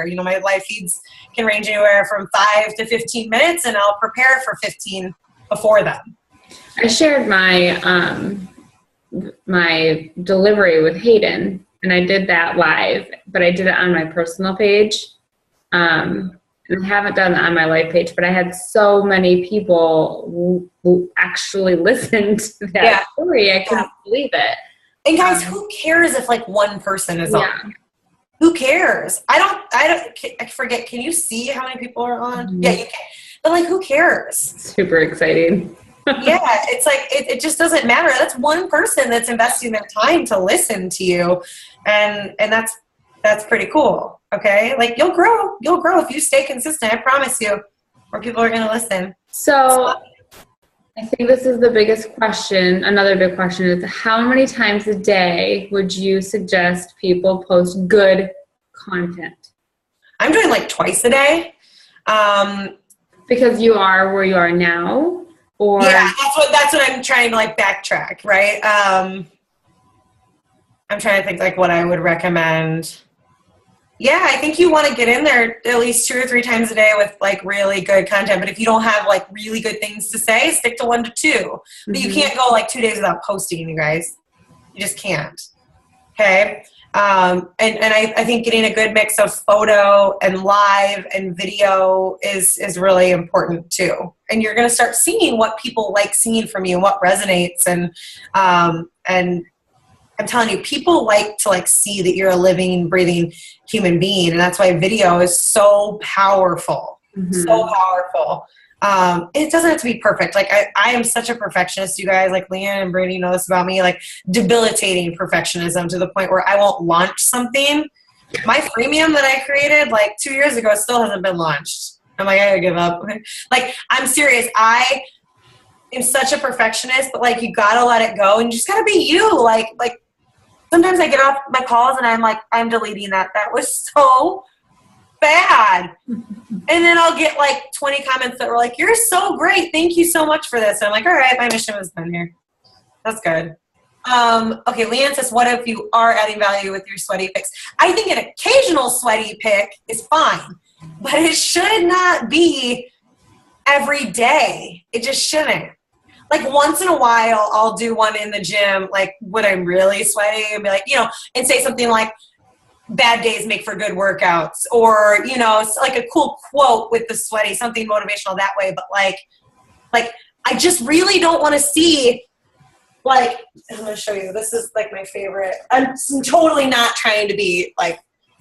You know, my live feeds can range anywhere from 5 to 15 minutes, and I'll prepare for 15 before them. I shared my my delivery with Hayden, and I did that live, but I did it on my personal page. And I haven't done that on my live page, but I had so many people who actually listened to that story. I couldn't believe it. And guys, who cares if like one person is on? Who cares? I forget. Can you see how many people are on? Mm-hmm. Yeah, you can. But like, who cares? Super exciting. Yeah, it's like, it just doesn't matter. That's one person that's investing their time to listen to you. And that's That's pretty cool. Okay. Like you'll grow if you stay consistent. I promise you, more people are going to listen. So I think this is the biggest question. Another big question is, how many times a day would you suggest people post good content? I'm doing like twice a day. Because you are where you are now, or yeah, that's what I'm trying to like backtrack, right? I'm trying to think like what I would recommend. Yeah, I think you want to get in there at least 2 or 3 times a day with like really good content. But if you don't have like really good things to say, stick to 1 to 2. Mm-hmm. But you can't go like 2 days without posting, you guys. You just can't. Okay. And I think getting a good mix of photo and live and video is really important too. And you're going to start seeing what people like seeing from you and what resonates. And I'm telling you, people like to like see that you're a living, breathing human being. And that's why video is so powerful, so powerful. It doesn't have to be perfect. Like I am such a perfectionist, you guys, like Leanne and Brittany know this about me, like debilitating perfectionism to the point where I won't launch something. My freemium that I created like 2 years ago still hasn't been launched. I'm like, I gotta give up. Like, I'm serious. I am such a perfectionist, but like, you gotta let it go and you just gotta be you. Like sometimes I get off my calls and I'm like, I'm deleting that. That was so bad. And then I'll get like 20 comments that were like, you're so great. Thank you so much for this. And I'm like, all right, my mission was done here. That's good. Okay, Leanne says, what if you are adding value with your sweaty pics? I think an occasional sweaty pic is fine, but it should not be every day. It just shouldn't. Like once in a while, I'll do one in the gym, like when I'm really sweaty and be like, and say something like, bad days make for good workouts, or, it's like a cool quote with the sweaty, something motivational that way. But like I just really don't want to see, like, I'm going to show you, this is like my favorite. I'm totally not trying to be like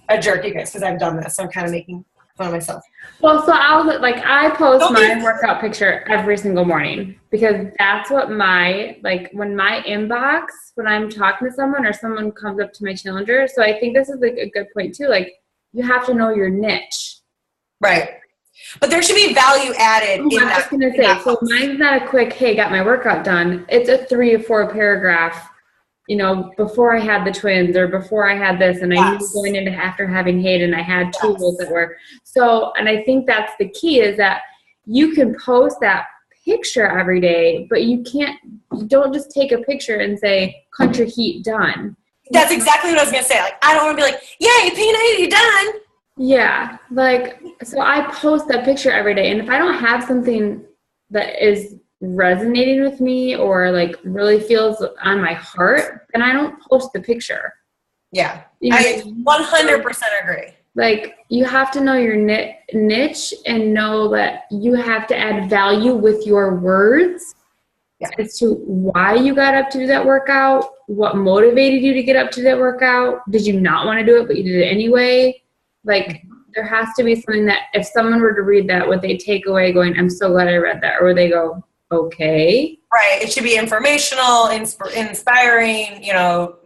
a jerk, you guys, because I've done this. So I'm kind of making fun of myself. Well, so I post my workout picture every single morning because that's what when my inbox, when I'm talking to someone or someone comes up to my challenger. So I think this is like a good point too. Like you have to know your niche. Right. But there should be value added in that. I was going to say, so mine's not a quick, hey, got my workout done. It's a 3 or 4 paragraph, before I had the twins or before I had this, and I knew going into after having Hayden, I had tools that were so, and I think that's the key is that you can post that picture every day, but you don't just take a picture and say, country heat done. That's exactly what I was going to say. Like, I don't want to be like, yay, P90 done. Yeah. Like, so I post that picture every day. And if I don't have something that is resonating with me or like really feels on my heart, then I don't post the picture. Yeah. I 100% agree. Like you have to know your niche and know that you have to add value with your words as to why you got up to do that workout, what motivated you to get up to that workout. Did you not want to do it, but you did it anyway? Like there has to be something that if someone were to read that, would they take away going, I'm so glad I read that? Or would they go, okay. Right. It should be informational, inspiring,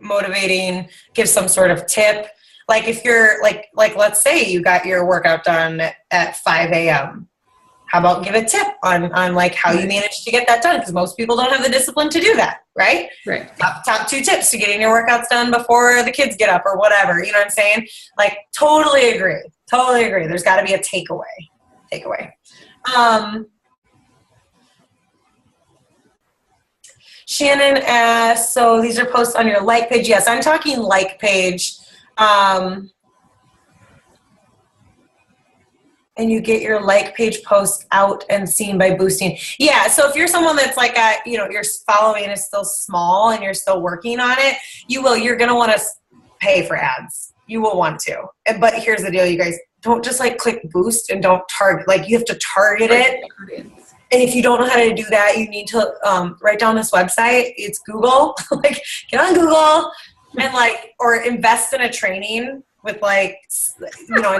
motivating, give some sort of tip. Like if you're like, let's say you got your workout done at 5 a.m. How about give a tip on like how you managed to get that done? Because most people don't have the discipline to do that. Right. Right. Top 2 tips to getting your workouts done before the kids get up or whatever. You know what I'm saying? Like totally agree. There's got to be a takeaway. Shannon asks, so these are posts on your like page. Yes, I'm talking like page. And you get your like page posts out and seen by boosting. Yeah, so if you're someone that's like, your following is still small and you're still working on it, you're going to want to pay for ads. You will want to. But here's the deal, you guys. Don't just like click boost and don't target. Like you have to target it. And if you don't know how to do that, you need to write down this website. It's Google. Like get on Google and or invest in a training with an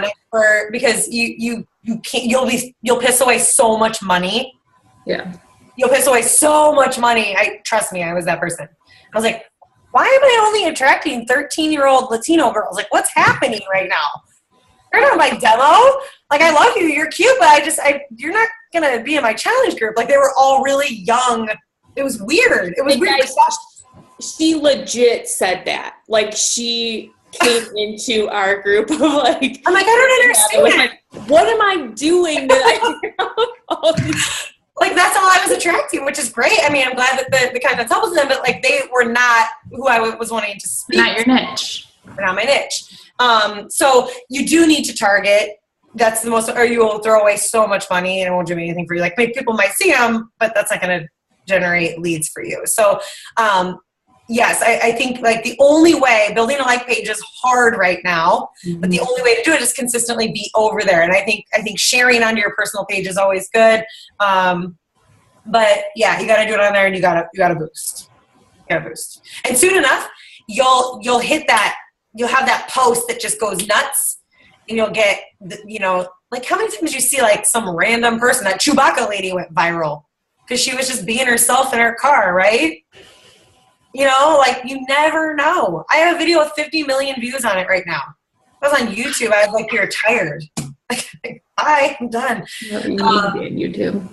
expert, because you can't, you'll piss away so much money. Yeah. You'll piss away so much money. Trust me, I was that person. I was like, why am I only attracting 13-year-old Latino girls? Like, what's happening right now? You're not my demo. Like, I love you. You're cute, but you're not going to be in my challenge group. Like, they were all really young. It was weird. It was weird. She legit said that. Like, she came into our group of like, I'm like, I don't understand. Like, what am I doing that I like, that's all I was attracting, which is great. I mean, I'm glad that the content helps them, but like, they were not who I was wanting to speak. Not your niche. They're not my niche. So you do need to target. That's the most, or you will throw away so much money and it won't do anything for you. Like, maybe people might see them, but that's not going to generate leads for you. So, yes, I think like the only way, building a like page is hard right now, but the only way to do it is consistently be over there. And I think sharing onto your personal page is always good. But yeah, you got to do it on there, and you got to boost. You got to boost. And soon enough, you'll hit that. You'll have that post that just goes nuts, and you'll get, like, how many times you see like some random person, that Chewbacca lady went viral because she was just being herself in her car, right? Like, you never know. I have a video with 50 million views on it right now. I was on YouTube. I was like, you're tired. Like, bye, I'm done. You need to be on YouTube.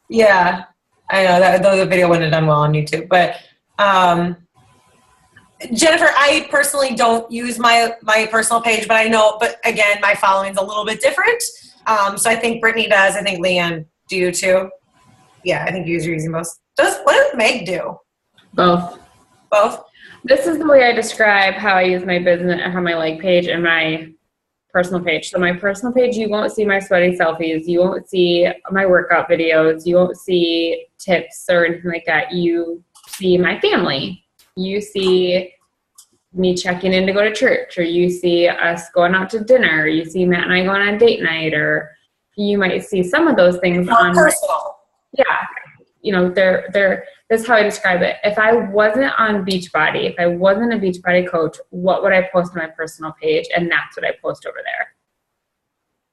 Yeah, I know that the video wouldn't have done well on YouTube. But Jennifer, I personally don't use my personal page, but again, my following's a little bit different. So I think Brittany does. I think Leanne, do you too? Yeah, I think you're using both. What does Meg do? Both. This is the way I describe how I use my business, how my like page and my personal page. So my personal page, you won't see my sweaty selfies. You won't see my workout videos. You won't see tips or anything like that. You see my family. You see me checking in to go to church, or you see us going out to dinner. Or you see Matt and I going on date night, or you might see some of those things on personal. Yeah. That's how I describe it. If I wasn't on Beachbody, if I wasn't a Beachbody coach, what would I post on my personal page? And that's what I post over there.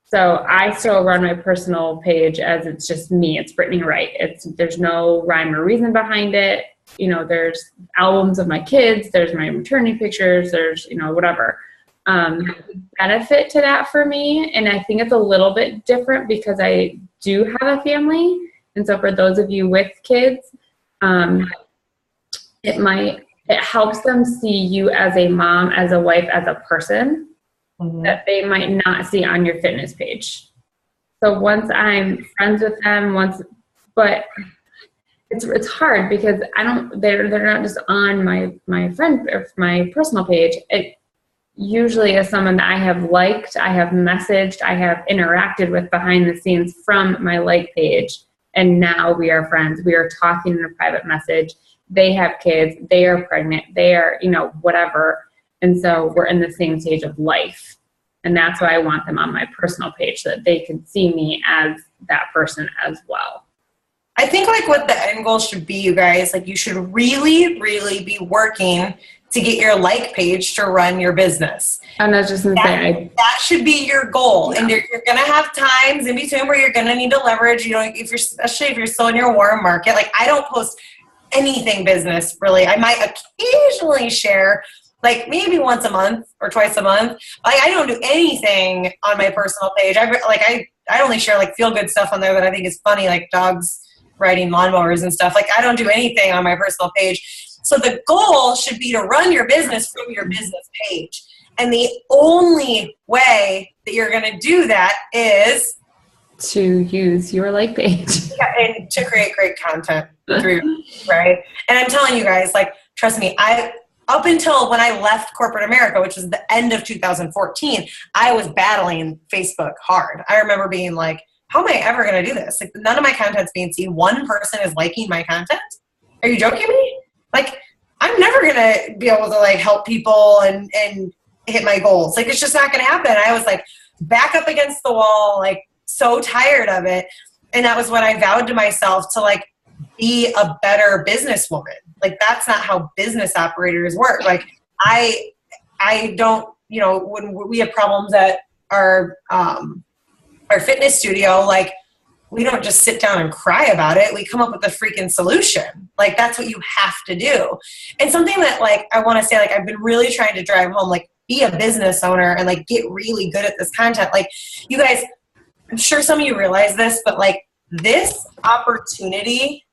So I still run my personal page as it's just me. It's Brittany Wright. There's no rhyme or reason behind it. There's albums of my kids. There's my maternity pictures. There's, whatever. Benefit to that for me. And I think it's a little bit different because I do have a family. And so for those of you with kids, it helps them see you as a mom, as a wife, as a person that they might not see on your fitness page. So once I'm friends with them, but it's hard because they're not just on my friend or my personal page. It usually is someone that I have liked, I have messaged, I have interacted with behind the scenes from my like page. And now we are friends. We are talking in a private message. They have kids. They are pregnant. They are, whatever. And so we're in the same stage of life. And that's why I want them on my personal page, so that they can see me as that person as well. I think like what the end goal should be, you guys, like you should really, really be working to get your like page to run your business. And I was just going to say, that should be your goal. Yeah. And you're going to have times in between where you're going to need to leverage, especially if you're still in your warm market. Like, I don't post anything business really. I might occasionally share, like maybe once a month or twice a month. Like, I don't do anything on my personal page. I only share like feel good stuff on there that I think is funny, like dogs riding lawnmowers and stuff. Like, I don't do anything on my personal page. So the goal should be to run your business from your business page. And the only way that you're going to do that is to use your like page. Yeah, and to create great content through, right? And I'm telling you guys, like, trust me, up until when I left corporate America, which was the end of 2014, I was battling Facebook hard. I remember being like, how am I ever going to do this? Like, none of my content's being seen. One person is liking my content. Are you joking me? Like, I'm never going to be able to like help people and hit my goals. Like, it's just not going to happen. I was like back up against the wall, like so tired of it. And that was when I vowed to myself to like be a better businesswoman. Like, that's not how business operators work. Like, I don't, when we have problems at our fitness studio, like, we don't just sit down and cry about it. We come up with a freaking solution. Like, that's what you have to do. And something that, like, I want to say, like, I've been really trying to drive home, like, be a business owner and, like, get really good at this content. Like, you guys, I'm sure some of you realize this, but, like, this opportunity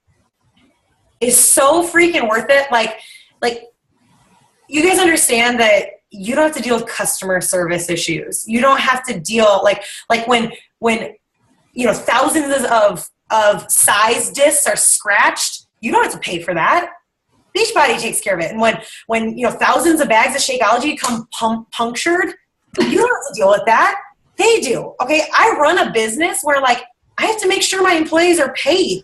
is so freaking worth it. Like, you guys understand that you don't have to deal with customer service issues. You don't have to deal, like when you know, thousands of size discs are scratched, you don't have to pay for that. Beachbody takes care of it. And when you know, thousands of bags of Shakeology come punctured, you don't have to deal with that. They do. Okay, I run a business where, like, I have to make sure my employees are paid.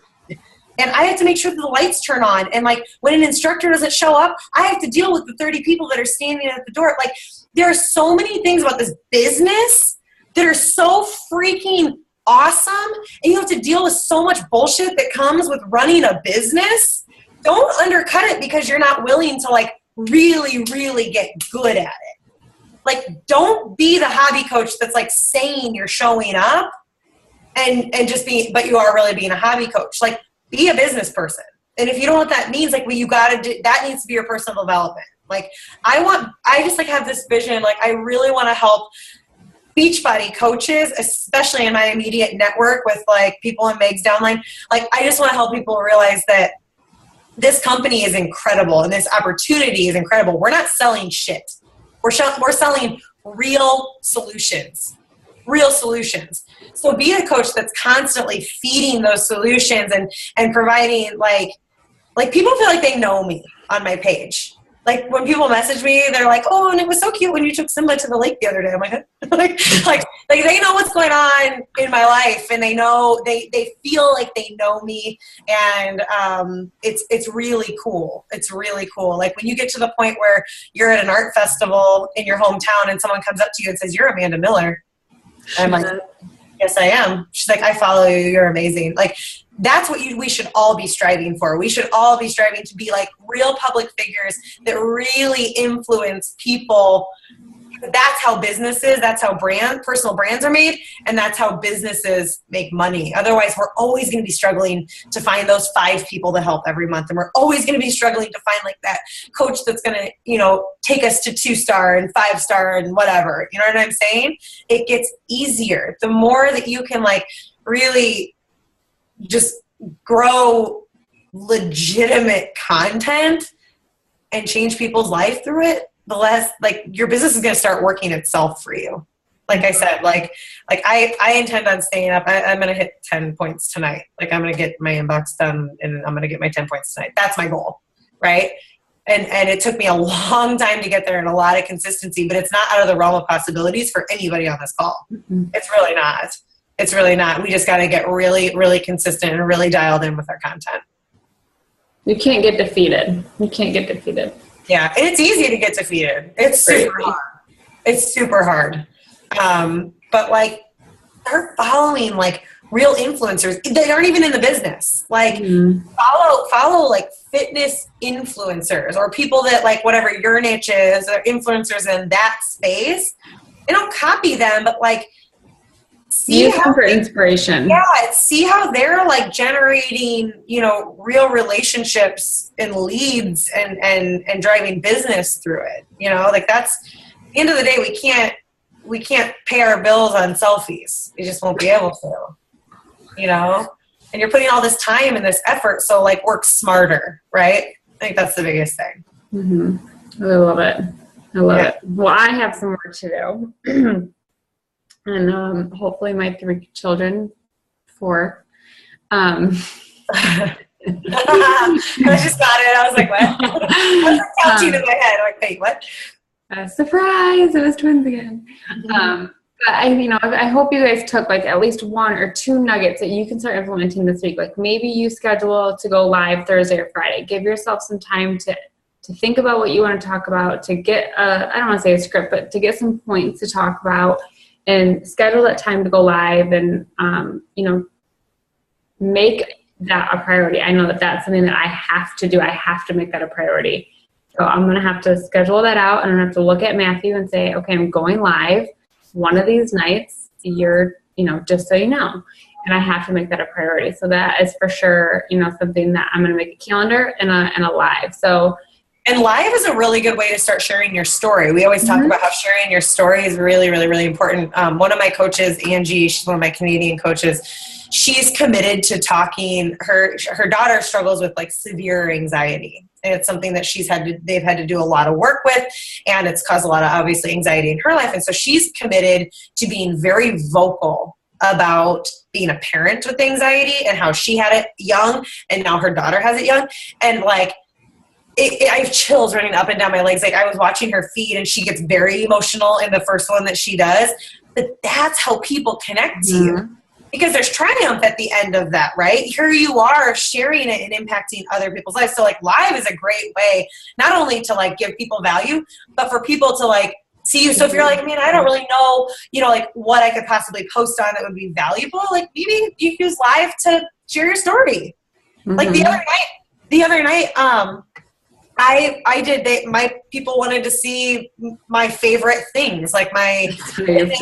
And I have to make sure that the lights turn on. And, like, when an instructor doesn't show up, I have to deal with the 30 people that are standing at the door. Like, there are so many things about this business that are so freaking awesome. And you have to deal with so much bullshit that comes with running a business. Don't undercut it because you're not willing to, like, really, really get good at it. Like, don't be the hobby coach that's, like, saying you're showing up and just being, but you are really being a hobby coach. Like, be a business person. And if you don't know what that means, like, what you got to do, that needs to be your personal development. Like, I just, like, have this vision. Like, I really want to help Beachbody coaches, especially in my immediate network with, like, people in Meg's downline. Like, I just want to help people realize that this company is incredible and this opportunity is incredible. We're not selling shit. We're selling real solutions. Real solutions. So be a coach that's constantly feeding those solutions and providing, like people feel like they know me on my page. Like, when people message me, they're like, "Oh, and it was so cute when you took Simba to the lake the other day." I'm like, like they know what's going on in my life, and they know they feel like they know me, and it's really cool. It's really cool. Like, when you get to the point where you're at an art festival in your hometown, and someone comes up to you and says, "You're Amanda Miller," I'm like, "Yes, I am." She's like, "I follow you. You're amazing." Like, that's what we should all be striving for. We should all be striving to be, like, real public figures that really influence people. That's how businesses, that's how personal brands are made, and that's how businesses make money. Otherwise, we're always going to be struggling to find those 5 people to help every month, and we're always going to be struggling to find, like, that coach that's going to, you know, take us to 2-star and 5-star and whatever. You know what I'm saying? It gets easier the more that you can, like, really just grow legitimate content and change people's life through it. The less, like, your business is going to start working itself for you. Like I said, like I intend on staying up. I'm going to hit 10 points tonight. Like, I'm going to get my inbox done and I'm going to get my 10 points tonight. That's my goal. Right. And it took me a long time to get there and a lot of consistency, but it's not out of the realm of possibilities for anybody on this call. Mm-hmm. It's really not. It's really not. We just got to get really, really consistent and really dialed in with our content. You can't get defeated. You can't get defeated. Yeah, and it's easy to get defeated. It's super hard. It's super hard. But, like, start following, like, real influencers. They aren't even in the business. Like, follow like, fitness influencers or people that, like, whatever your niche is, or influencers in that space. They don't copy them, but, like, use them for inspiration. Yeah, see how they're, like, generating, you know, real relationships and leads and driving business through it. You know, like, that's, at the end of the day, we can't pay our bills on selfies. We just won't be able to, you know? And you're putting all this time and this effort, so, like, work smarter, right? I think that's the biggest thing. Mm-hmm. I love it. I love it. Well, I have some work to do. And hopefully my 3 children, 4. I just got it. I was like, what? I was, like, counting in my head. I'm like, wait, what? Surprise! It was twins again. But I hope you guys took, like, at least 1 or 2 nuggets that you can start implementing this week. Like, maybe you schedule to go live Thursday or Friday. Give yourself some time to think about what you want to talk about, to get I don't want to say a script, but to get some points to talk about. And schedule that time to go live and, make that a priority. I know that that's something that I have to do. I have to make that a priority. So I'm going to have to schedule that out, and I'm going to have to look at Matthew and say, okay, I'm going live one of these nights. Just so you know. and I have to make that a priority. So that is for sure, you know, something that I'm going to make a calendar and a live. So. And live is a really good way to start sharing your story. We always talk about how sharing your story is really, really, really important. One of my coaches, Angie, she's one of my Canadian coaches, she's committed to talking. Her daughter struggles with like severe anxiety. And it's something that they've had to do a lot of work with, and it's caused a lot of obviously anxiety in her life. And so she's committed to being very vocal about being a parent with anxiety and how she had it young and now her daughter has it young. And like, I have chills running up and down my legs. Like I was watching her feed and she gets very emotional in the first one that she does, but that's how people connect to you, because there's triumph at the end of that, right? Here you are sharing it and impacting other people's lives. So like live is a great way, not only to like give people value, but for people to like see you. So if you're like, man, I don't really know, you know, like what I could possibly post on that would be valuable. Like maybe you use live to share your story. Like the other night, my people wanted to see my favorite things, like my fitness,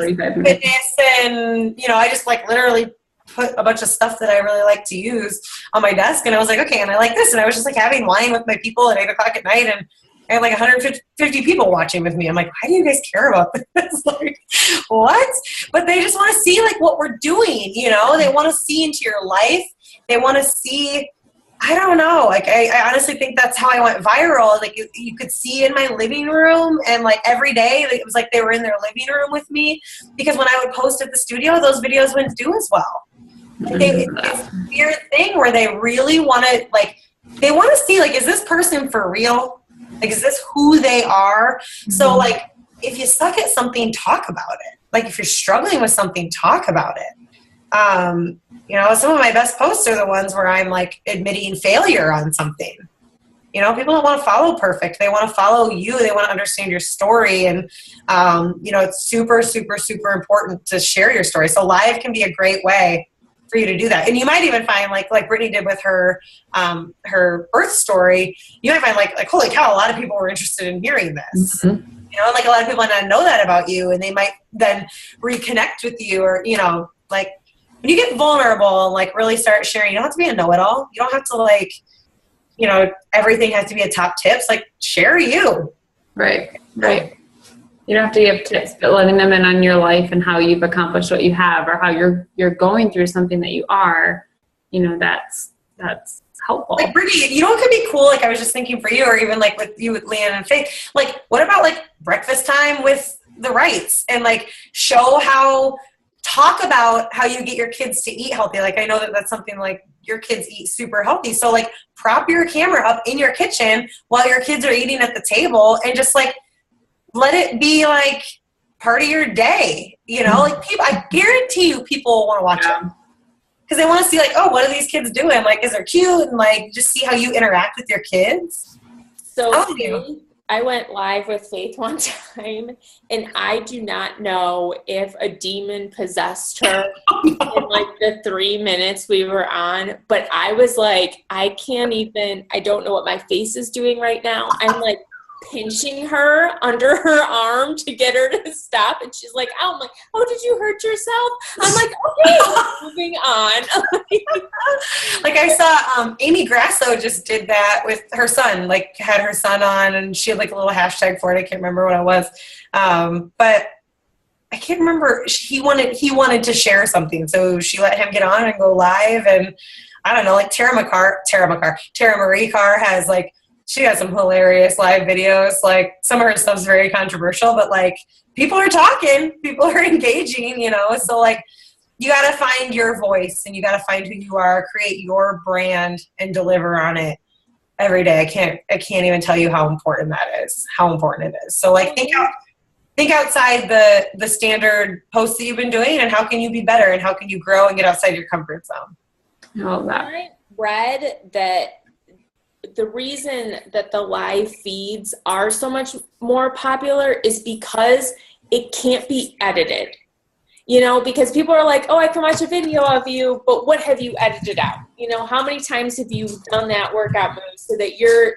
and, you know, I just like literally put a bunch of stuff that I really like to use on my desk. And I was like, okay, and I like this. And I was just like having wine with my people at 8:00 at night. And I had like 150 people watching with me. I'm like, why do you guys care about this? Like, what? But they just want to see like what we're doing, you know, they want to see into your life. They want to see, I don't know. Like, I honestly think that's how I went viral. Like, you could see in my living room, and like every day, it was like they were in their living room with me, because when I would post at the studio, those videos wouldn't do as well. It's a weird thing where they really want to, like, they want to see, like, is this person for real? Like, is this who they are? So, like, if you suck at something, talk about it. Like, if you're struggling with something, talk about it. You know, some of my best posts are the ones where I'm like admitting failure on something. You know, people don't want to follow perfect. They want to follow you. They want to understand your story. And, you know, it's super, super, super important to share your story. So live can be a great way for you to do that. And you might even find like Brittany did with her, her birth story, you might find like, holy cow, a lot of people were interested in hearing this. You know, like a lot of people might not know that about you, and they might then reconnect with you, or, you know, like, when you get vulnerable and like really start sharing, you don't have to be a know-it-all. You don't have to like, you know, everything has to be a top tips. Like, share you. Right. You don't have to give tips, but letting them in on your life and how you've accomplished what you have, or how you're going through something that you are, you know, that's helpful. Like, Brittany, you know what could be cool? Like, I was just thinking for you, or even like with you with Leanne and Faith, like, what about like breakfast time with the Wrights, and like talk about how you get your kids to eat healthy. Like, I know that that's something like your kids eat super healthy. So like, prop your camera up in your kitchen while your kids are eating at the table, and just like, let it be like part of your day, you know, like people, I guarantee you people want to watch it, because they want to see like, oh, what are these kids doing? Like, is they're cute, and like, just see how you interact with your kids. So I went live with Faith one time, and I do not know if a demon possessed her in like the 3 minutes we were on, but I was like, I don't know what my face is doing right now. I'm like pinching her under her arm to get her to stop, and she's like, ow. I'm like, oh, did you hurt yourself? I'm like, okay, moving on. Like, I saw Amy Grasso just did that with her son, like had her son on, and she had like a little hashtag for it. I can't remember what it was, but I can't remember. He wanted to share something, so she let him get on and go live. And I don't know, like Tara Marie Carr has like, she has some hilarious live videos. Like, some of her stuff's very controversial, but like, people are talking, people are engaging, you know? So like, you got to find your voice, and you got to find who you are, create your brand, and deliver on it every day. I can't even tell you how important that is, how important it is. So like, think outside the standard posts that you've been doing, and how can you be better, and how can you grow and get outside your comfort zone? I read that the reason that the live feeds are so much more popular is because it can't be edited. You know, because people are like, oh, I can watch a video of you, but what have you edited out? You know, how many times have you done that workout move so that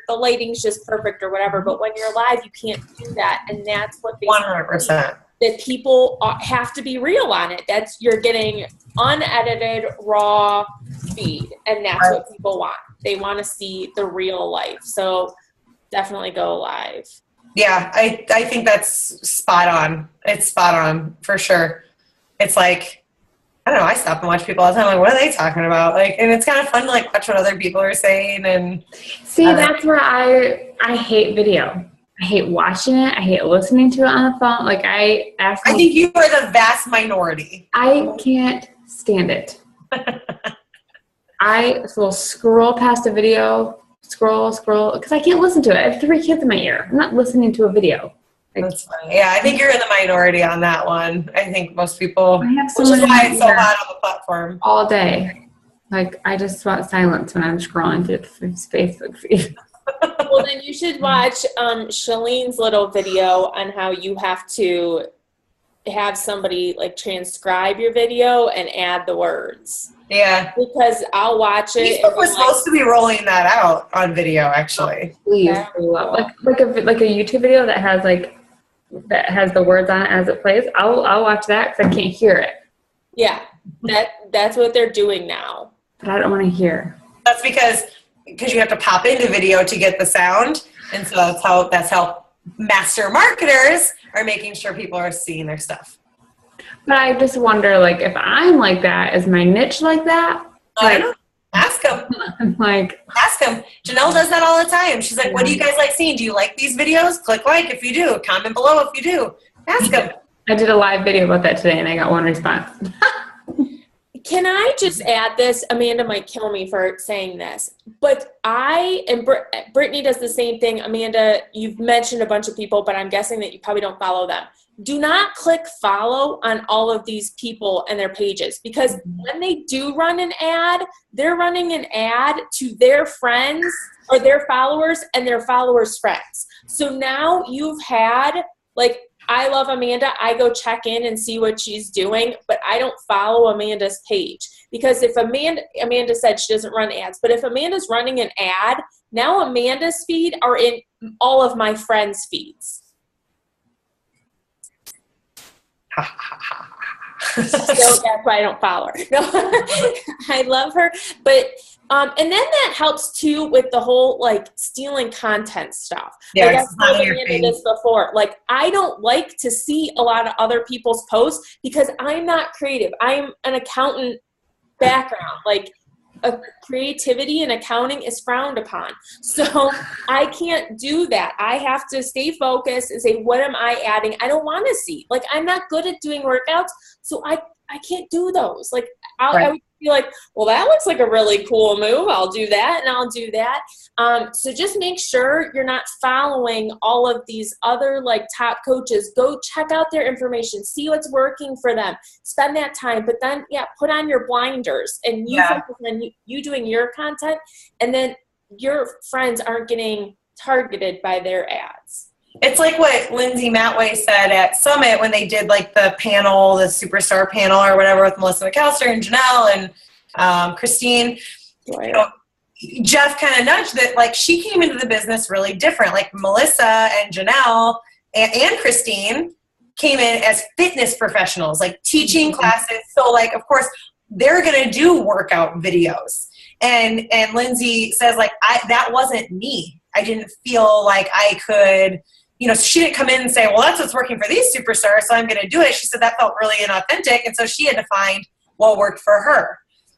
the lighting's just perfect or whatever? But when you're live, you can't do that. And that's what they 100%. that people have to be real on it. You're getting unedited, raw feed, and that's what people want. They want to see the real life. So definitely go live. Yeah, I think that's spot on. It's spot on for sure. It's like, I don't know, I stop and watch people all the time. Like, what are they talking about? Like, and it's kind of fun to like watch what other people are saying. And see, that's where I hate video. I hate watching it. I hate listening to it on the phone. Like I think you are the vast minority. I can't stand it. I will scroll past a video, scroll, because I can't listen to it. I have 3 kids in my ear. I'm not listening to a video. Like, that's funny. Yeah, I think you're in the minority on that one. I think most people, which is why it's so hot on the platform. All day. Like, I just want silence when I'm scrolling through the Facebook feed. Well, then you should watch Shalene's little video on how you have to have somebody like transcribe your video and add the words. Yeah. Because I'll watch it. Facebook was supposed to be rolling that out on video, actually. Please. Like a YouTube video that has the words on it as it plays. I'll watch that because I can't hear it. Yeah. That's what they're doing now. But I don't want to hear. That's because you have to pop into video to get the sound. And so that's how master marketers are making sure people are seeing their stuff. But I just wonder, like, if I'm like that, is my niche like that? I don't know. Ask them. Ask them. Janelle does that all the time. She's like, what do you guys like seeing? Do you like these videos? Click like if you do. Comment below if you do. Ask them. I did a live video about that today, and I got one response. Can I just add this? Amanda might kill me for saying this, but Brittany does the same thing. Amanda, you've mentioned a bunch of people, but I'm guessing that you probably don't follow them. Do not click follow on all of these people and their pages, because when they do run an ad, they're running an ad to their friends or their followers and their followers' friends. So now you've had, like, I love Amanda. I go check in and see what she's doing, but I don't follow Amanda's page, because if Amanda said she doesn't run ads, but if Amanda's running an ad, now Amanda's feed are in all of my friends' feeds. So that's why I don't follow her. No, I love her, but and then that helps too with the whole like stealing content stuff. Yeah, like I've told Amanda this before. Like, I don't like to see a lot of other people's posts because I'm not creative. I'm an accountant background. Like, creativity and accounting is frowned upon. So I can't do that. I have to stay focused and say, what am I adding? I don't want to see. Like, I'm not good at doing workouts, so I can't do those. Like, I would be like, well, that looks like a really cool move. I'll do that and I'll do that. So just make sure you're not following all of these other like top coaches. Go check out their information, see what's working for them, spend that time, but then put on your blinders and you focus on you doing your content, and then your friends aren't getting targeted by their ads. It's like what Lindsay Matway said at Summit when they did like the panel, the superstar panel or whatever with Melissa McAllister and Janelle and Christine. You know, Jeff kind of nudged that, like, she came into the business really different. Like Melissa and Janelle and Christine came in as fitness professionals, like teaching classes. So like, of course, they're going to do workout videos. And Lindsay says, like, that wasn't me. I didn't feel like I could, you know, she didn't come in and say, well, that's what's working for these superstars, so I'm going to do it. She said that felt really inauthentic, and so she had to find what worked for her.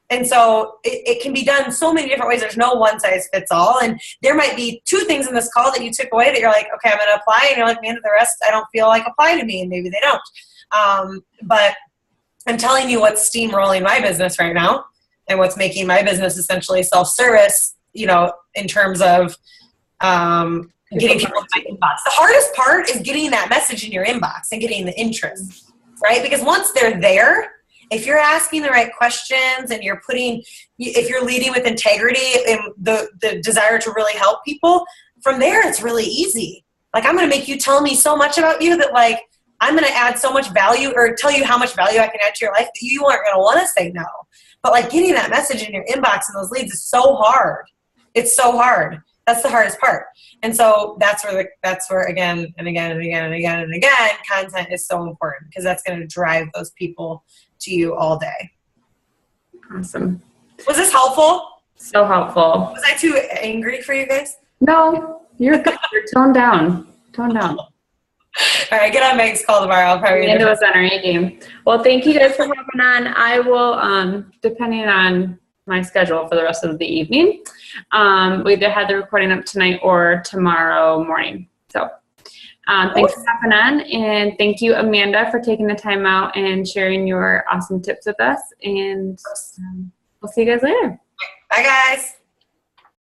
And so it can be done so many different ways. There's no one size fits all. And there might be 2 things in this call that you took away that you're like, okay, I'm going to apply. And you're like, man, the rest I don't feel like apply to me, and maybe they don't. But I'm telling you what's steamrolling my business right now and what's making my business essentially self-service, you know, in terms of getting people in my inbox. The hardest part is getting that message in your inbox and getting the interest, right? Because once they're there, if you're asking the right questions and if you're leading with integrity and the desire to really help people, from there it's really easy. Like, I'm going to make you tell me so much about you that, like, I'm going to add so much value or tell you how much value I can add to your life that you aren't going to want to say no. But like, getting that message in your inbox and those leads is so hard. It's so hard. That's the hardest part. And so that's where again and again and again and again and again, content is so important, because that's going to drive those people to you all day. Awesome. Was this helpful? So helpful. Was I too angry for you guys? No, you're good. You're toned down. Tone down. All right, get on Meg's call tomorrow. I'll probably Amanda was on our A game. Well, thank you guys for hopping on. I will, depending on my schedule for the rest of the evening, we either have the recording up tonight or tomorrow morning. So thanks for hopping on, and thank you, Amanda, for taking the time out and sharing your awesome tips with us. And we'll see you guys later. Bye, guys.